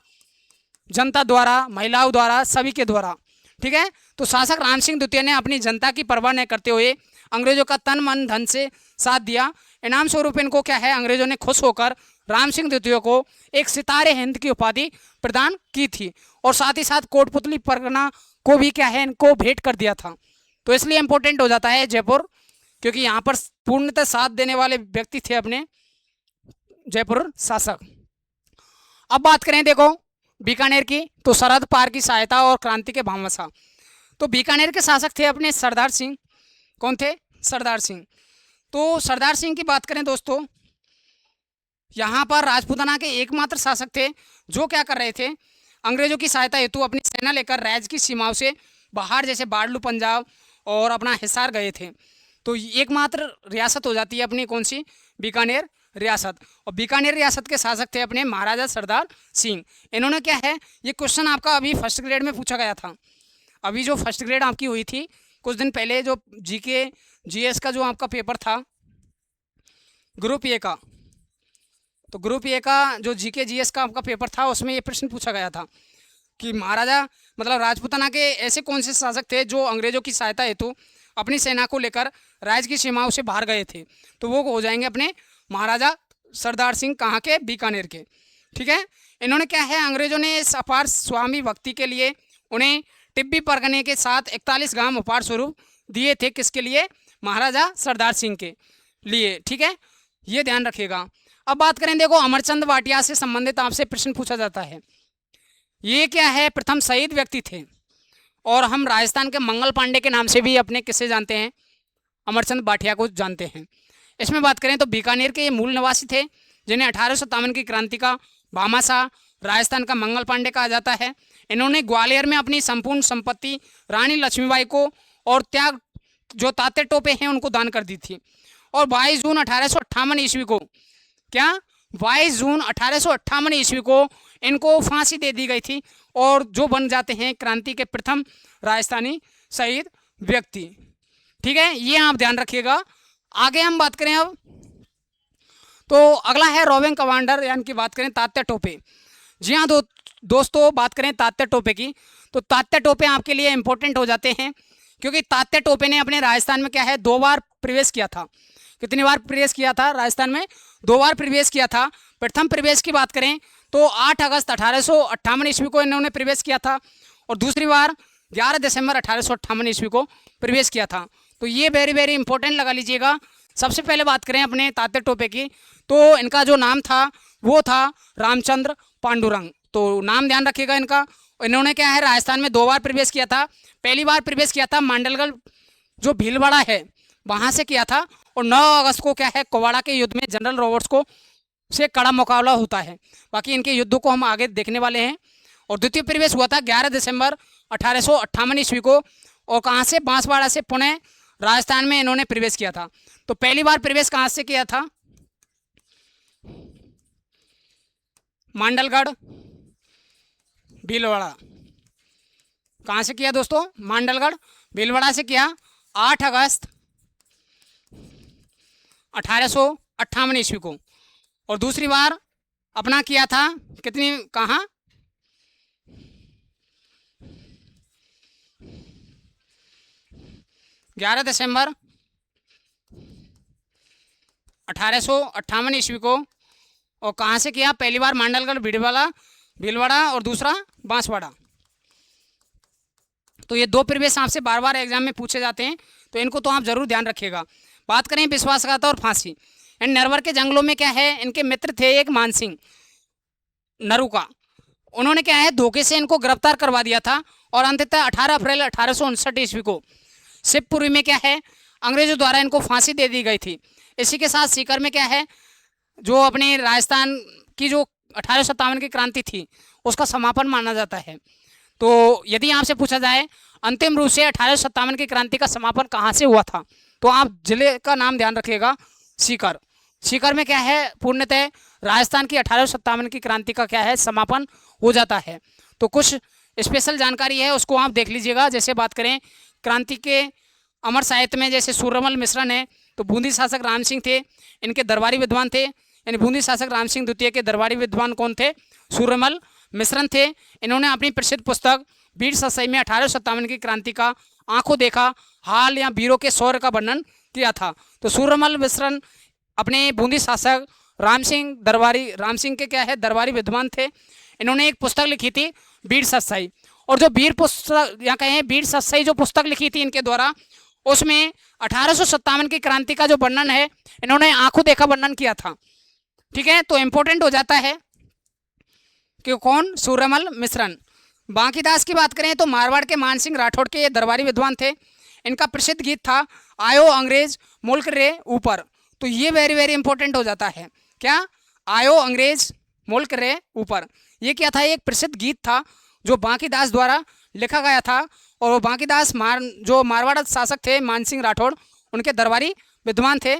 जनता द्वारा, महिलाओं द्वारा, सभी के द्वारा। ठीक है, तो शासक राम सिंह द्वितीय ने अपनी जनता की परवाह न करते हुए अंग्रेजों का तन मन धन से साथ दिया। इनाम स्वरूप इनको क्या है अंग्रेजों ने खुश होकर राम सिंह द्वितीय को एक सितारे हिंद की उपाधि प्रदान की थी, और साथ ही साथ कोटपुतली परगना को भी क्या है इनको भेंट कर दिया था। तो इसलिए इंपॉर्टेंट हो जाता है जयपुर, क्योंकि यहाँ पर पूर्णतः साथ देने वाले व्यक्ति थे अपने जयपुर शासक। अब बात करें देखो बीकानेर की, तो सरहद पार की सहायता और क्रांति के भामाशाह। तो बीकानेर के शासक थे अपने सरदार सिंह। कौन थे? सरदार सिंह। तो सरदार सिंह की बात करें दोस्तों, यहाँ पर राजपूताना के एकमात्र शासक थे जो क्या कर रहे थे, अंग्रेजों की सहायता हेतु अपनी सेना लेकर राज्य की सीमाओं से बाहर जैसे बाड़लू पंजाब और अपना हिसार गए थे। तो एकमात्र रियासत हो जाती है अपनी कौन सी, बीकानेर रियासत। और बीकानेर रियासत के शासक थे अपने महाराजा सरदार सिंह। इन्होंने क्या है, ये क्वेश्चन आपका अभी फर्स्ट ग्रेड में पूछा गया था, अभी जो फर्स्ट ग्रेड आपकी हुई थी कुछ दिन पहले, जो जीके जीएस का जो आपका पेपर था ग्रुप ए का, तो ग्रुप ए का जो जीके जीएस का आपका पेपर था उसमें ये प्रश्न पूछा गया था कि महाराजा मतलब राजपूताना के ऐसे कौन से शासक थे जो अंग्रेजों की सहायता हेतु अपनी सेना को लेकर राज्य की सीमाओं से बाहर गए थे। तो वो हो जाएंगे अपने महाराजा सरदार सिंह, कहाँ के, बीकानेर के। ठीक है, इन्होंने क्या है अंग्रेजों ने इस अपार स्वामी भक्ति के लिए उन्हें टिब्बी परगने के साथ 41 गांव उपहार स्वरूप दिए थे। किसके लिए? महाराजा सरदार सिंह के लिए। ठीक है, ये ध्यान रखिएगा। अब बात करें देखो अमरचंद वाटिया से संबंधित आपसे प्रश्न पूछा जाता है। ये क्या है, प्रथम शहीद व्यक्ति थे, और हम राजस्थान के मंगल पांडे के नाम से भी अपने किससे जानते हैं, अमरचंद वाटिया को जानते हैं। इसमें बात करें तो बीकानेर के ये मूल निवासी थे, जिन्हें 1857 की क्रांति का भामाशाह, राजस्थान का मंगल पांडे कहा जाता है। इन्होंने ग्वालियर में अपनी संपूर्ण संपत्ति रानी लक्ष्मीबाई को और त्याग जो ताते टोपे हैं उनको दान कर दी थी। और 22 जून 1858 ईस्वी को क्या, 22 जून 1858 ईस्वी को इनको फांसी दे दी गई थी, और जो बन जाते हैं क्रांति के प्रथम राजस्थानी शहीद व्यक्ति। ठीक है, ये आप ध्यान रखिएगा। आगे हम बात करें अब, तो अगला है रोविंग कमांडर, यानी कि बात करें तात्या टोपे। जी हाँ दोस्तों, बात करें तात्या टोपे की, तो तात्या टोपे आपके लिए इंपॉर्टेंट हो जाते हैं, क्योंकि तात्या टोपे ने अपने राजस्थान में क्या है 2 बार प्रवेश किया था। कितनी बार प्रवेश किया था राजस्थान में? 2 बार प्रवेश किया था। प्रथम प्रवेश की बात करें तो 8 अगस्त 1858 ईस्वी को इन्होंने प्रवेश किया था और दूसरी बार 11 दिसंबर 1858 ईस्वी को प्रवेश किया था। तो ये वेरी वेरी इंपॉर्टेंट लगा लीजिएगा। सबसे पहले बात करें अपने तात्या टोपे की, तो इनका जो नाम था वो था रामचंद्र पांडुरंग। तो नाम ध्यान रखिएगा इनका। इन्होंने क्या है राजस्थान में 2 बार प्रवेश किया था। पहली बार प्रवेश किया था मांडलगढ़ जो भीलवाड़ा है वहाँ से किया था, और 9 अगस्त को क्या है कुवाड़ा के युद्ध में जनरल रॉबर्ट्स को से कड़ा मुकाबला होता है। बाकी इनके युद्धों को हम आगे देखने वाले हैं। और द्वितीय प्रवेश हुआ था 11 दिसंबर 1858 ईस्वी को, और कहाँ से, बांसवाड़ा से पुणे राजस्थान में इन्होंने प्रवेश किया था। तो पहली बार प्रवेश कहाँ से किया था, मांडलगढ़ भीलवाड़ा। कहाँ से किया दोस्तों, मांडलगढ़ भीलवाड़ा से किया 8 अगस्त 1858 ईस्वी को। और दूसरी बार अपना किया था कितनी, कहाँ, 11 दिसंबर 1858 ईस्वी को। और कहाँ से किया, पहली बार मांडलगढ़ भीलवाड़ा और दूसरा बांसवाड़ा। तो ये 2 प्रवेश आपसे बार बार एग्जाम में पूछे जाते हैं, तो इनको तो आप जरूर ध्यान रखिएगा। बात करें विश्वासघात और फांसी। एंड नरवर के जंगलों में क्या है, इनके मित्र थे एक मानसिंह नरूका। उन्होंने क्या है धोखे से इनको गिरफ्तार करवा दिया था, और अंततः 18 अप्रैल 1859 ईस्वी को शिवपुरी में क्या है अंग्रेजों द्वारा इनको फांसी दे दी गई थी। इसी के साथ सीकर में क्या है जो अपने राजस्थान की जो 1857 की क्रांति थी उसका समापन माना जाता है। तो यदि आपसे पूछा जाए अंतिम रूप से 1857 की क्रांति का समापन कहाँ से हुआ था, तो आप जिले का नाम ध्यान रखिएगा, सीकर। सीकर में क्या है पूर्णतः राजस्थान की 1857 की क्रांति का क्या है समापन हो जाता है। तो कुछ स्पेशल जानकारी है उसको आप देख लीजिएगा। जैसे बात करें क्रांति के अमर साहित्य में, जैसे सूरमल मिश्रण है, तो बूंदी शासक राम सिंह थे, इनके दरबारी विद्वान थे। यानी बूंदी शासक राम सिंह द्वितीय के दरबारी विद्वान कौन थे, सूरमल मिश्रण थे। इन्होंने अपनी प्रसिद्ध पुस्तक वीर ससाई में 1857 की क्रांति का आंखों देखा हाल या वीरों के शौर्य का वर्णन किया था। तो सूरमल मिश्रण अपने बूंदी शासक राम सिंह के क्या है दरबारी विद्वान थे। इन्होंने एक पुस्तक लिखी थी वीर ससाई, और जो वीर पुस्तक या कहें वीर ससाई जो पुस्तक लिखी थी इनके द्वारा, उसमें 1857 की क्रांति का जो वर्णन है इन्होंने आंखों देखा वर्णन किया था। ठीक है, तो इंपॉर्टेंट हो जाता है कि कौन, सूरमल मिश्रण। बांकीदास की बात करें तो मारवाड़ के मानसिंह राठौड़ के ये दरबारी विद्वान थे। इनका प्रसिद्ध गीत था आयो अंग्रेज मुल्क रे ऊपर। तो ये वेरी वेरी इंपॉर्टेंट हो जाता है, क्या, आयो अंग्रेज मुल्क रे ऊपर। ये क्या था, एक प्रसिद्ध गीत था जो बांकीदास द्वारा लिखा गया था, और वो बांकीदास जो मारवाड़ शासक थे मानसिंह राठौड़ उनके दरबारी विद्वान थे।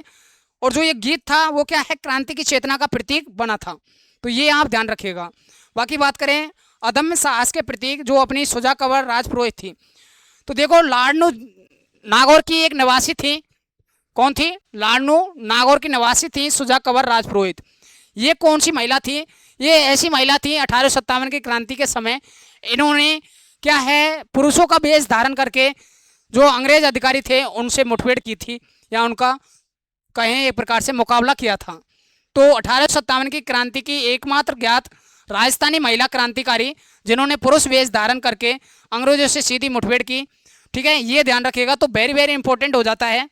और जो ये गीत था वो क्या है क्रांति की चेतना का प्रतीक बना था। तो ये आप ध्यान रखिएगा। बाकी बात करें अदम्य साहस के प्रतीक जो अपनी सुजा कंवर राजपुरोहित थी, तो देखो लाडनू नागौर की एक निवासी थी, कौन थी, लाडनू नागौर की निवासी थी सुजा कंवर राजपुरोहित। ये कौन सी महिला थी, ये ऐसी महिला थी 1857 की क्रांति के समय इन्होंने क्या है पुरुषों का वेश धारण करके जो अंग्रेज अधिकारी थे उनसे मुठभेड़ की थी, या उनका कहें एक प्रकार से मुकाबला किया था। तो 1857 की क्रांति की एकमात्र ज्ञात राजस्थानी महिला क्रांतिकारी जिन्होंने पुरुष वेश धारण करके अंग्रेजों से सीधी मुठभेड़ की। ठीक है, ये ध्यान रखिएगा। तो वेरी वेरी इंपॉर्टेंट हो जाता है,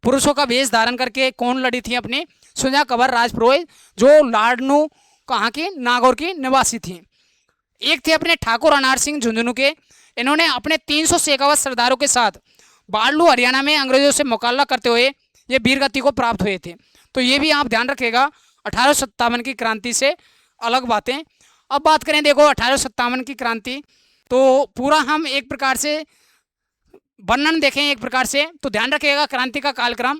पुरुषों का वेश धारण करके कौन लड़ी थी, अपनी सुजा कंवर राजपुरोहित जो लाडनू कहाँ की, नागौर की निवासी थी। एक थे अपने ठाकुर अनार सिंह झुंझुनू के, इन्होंने अपने 300 शेखावत सरदारों के साथ बाड़लू हरियाणा में अंग्रेजों से मुकाबला करते हुए ये वीरगति को प्राप्त हुए थे। तो ये भी आप ध्यान रखिएगा 1857 की क्रांति से अलग बातें। अब बात करें देखो 1857 की क्रांति, तो पूरा हम एक प्रकार से वर्णन देखें एक प्रकार से, तो ध्यान रखिएगा क्रांति का कालक्रम।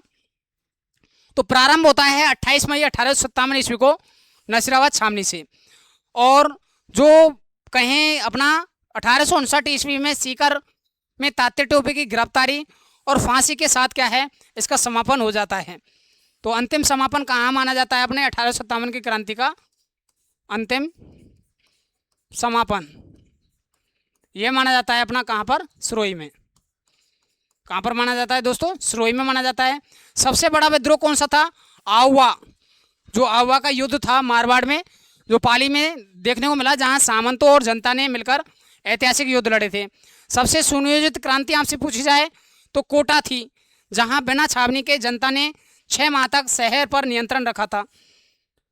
तो प्रारंभ होता है 28 मई 1857 ईस्वी को नसीराबाद छावनी से, और जो कहें अपना 1859 ईस्वी में सीकर में तात्या टोपे की गिरफ्तारी और फांसी के साथ क्या है इसका समापन हो जाता है। तो अंतिम समापन कहाँ माना जाता है अपने 1857 की क्रांति का अंतिम समापन, यह माना जाता है अपना कहाँ पर, सिरोही में। कहाँ पर माना जाता है दोस्तों, सिरोही में माना जाता है। सबसे बड़ा विद्रोह कौन सा था, आहुआ, जो आहुआ का युद्ध था मारवाड़ में, जो पाली में देखने को मिला, जहां सामंतों और जनता ने मिलकर ऐतिहासिक युद्ध लड़े थे। सबसे सुनियोजित क्रांति आपसे पूछी जाए तो कोटा थी, जहां बिना छावनी के जनता ने 6 माह तक शहर पर नियंत्रण रखा था।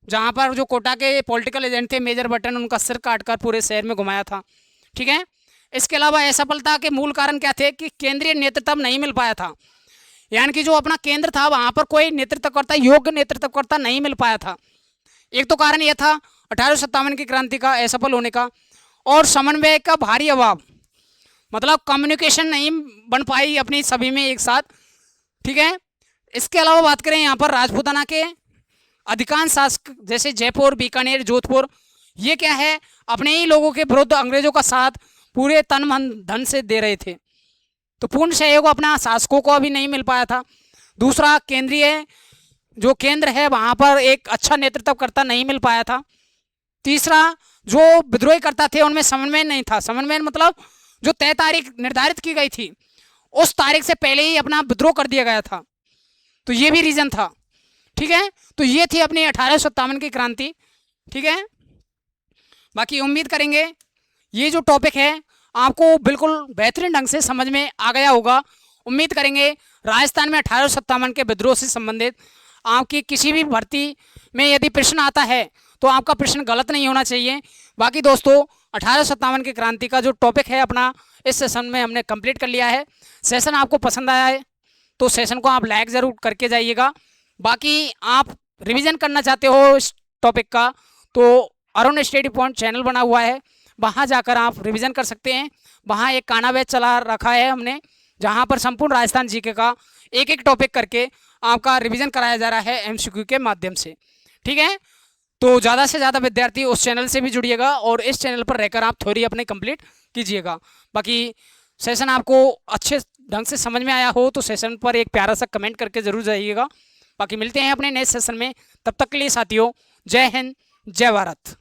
जहां पर जो कोटा के पॉलिटिकल एजेंट थे मेजर बटन, उनका सिर काटकर पूरे शहर में घुमाया था। ठीक है। इसके अलावा असफलता के मूल कारण क्या थे कि केंद्रीय नेतृत्व नहीं मिल पाया था, यानी कि जो अपना केंद्र था वहां पर कोई नेतृत्वकर्ता, योग्य नेतृत्वकर्ता नहीं मिल पाया था। एक तो कारण यह था 1857 की क्रांति का असफल होने का, और समन्वय का भारी अभाव, मतलब कम्युनिकेशन नहीं बन पाई अपनी सभी में एक साथ। ठीक है। इसके अलावा बात करें यहाँ पर राजपूताना के अधिकांश शासक जैसे जयपुर, बीकानेर, जोधपुर, ये क्या है, अपने ही लोगों के विरुद्ध अंग्रेजों का साथ पूरे तन मन धन से दे रहे थे, तो पूर्ण सहयोग अपना शासकों को अभी नहीं मिल पाया था। दूसरा, केंद्रीय जो केंद्र है वहाँ पर एक अच्छा नेतृत्वकर्ता नहीं मिल पाया था। तीसरा, जो विद्रोही करता थे उनमें समन्वय नहीं था। समन्वय मतलब जो तय तारीख निर्धारित की गई थी उस तारीख से पहले ही अपना विद्रोह कर दिया गया था, तो ये भी रीज़न था। ठीक है। तो ये थी अपनी 1857 की क्रांति। ठीक है। बाकी उम्मीद करेंगे ये जो टॉपिक है आपको बिल्कुल बेहतरीन ढंग से समझ में आ गया होगा। उम्मीद करेंगे राजस्थान में 1857 के विद्रोह से संबंधित आपकी किसी भी भर्ती में यदि प्रश्न आता है तो आपका प्रश्न गलत नहीं होना चाहिए। बाकी दोस्तों, 1857 की क्रांति का जो टॉपिक है अपना इस सेशन में हमने कंप्लीट कर लिया है। सेशन आपको पसंद आया है तो सेशन को आप लाइक ज़रूर करके जाइएगा। बाकी आप रिवीजन करना चाहते हो इस टॉपिक का तो अरुण स्टडी पॉइंट चैनल बना हुआ है, वहाँ जाकर आप रिवीजन कर सकते हैं। वहाँ एक काना बैच चला रखा है हमने, जहाँ पर संपूर्ण राजस्थान जीके का एक एक टॉपिक करके आपका रिवीजन कराया जा रहा है एमसीक्यू के माध्यम से। ठीक है। तो ज़्यादा से ज़्यादा विद्यार्थी उस चैनल से भी जुड़िएगा और इस चैनल पर रहकर आप थ्योरी अपनी कंप्लीट कीजिएगा। बाकी सेशन आपको अच्छे ढंग से समझ में आया हो तो सेशन पर एक प्यारा सा कमेंट करके ज़रूर जाइएगा। बाकी मिलते हैं अपने नेक्स्ट सेशन में, तब तक के लिए साथियों, जय हिंद, जय भारत।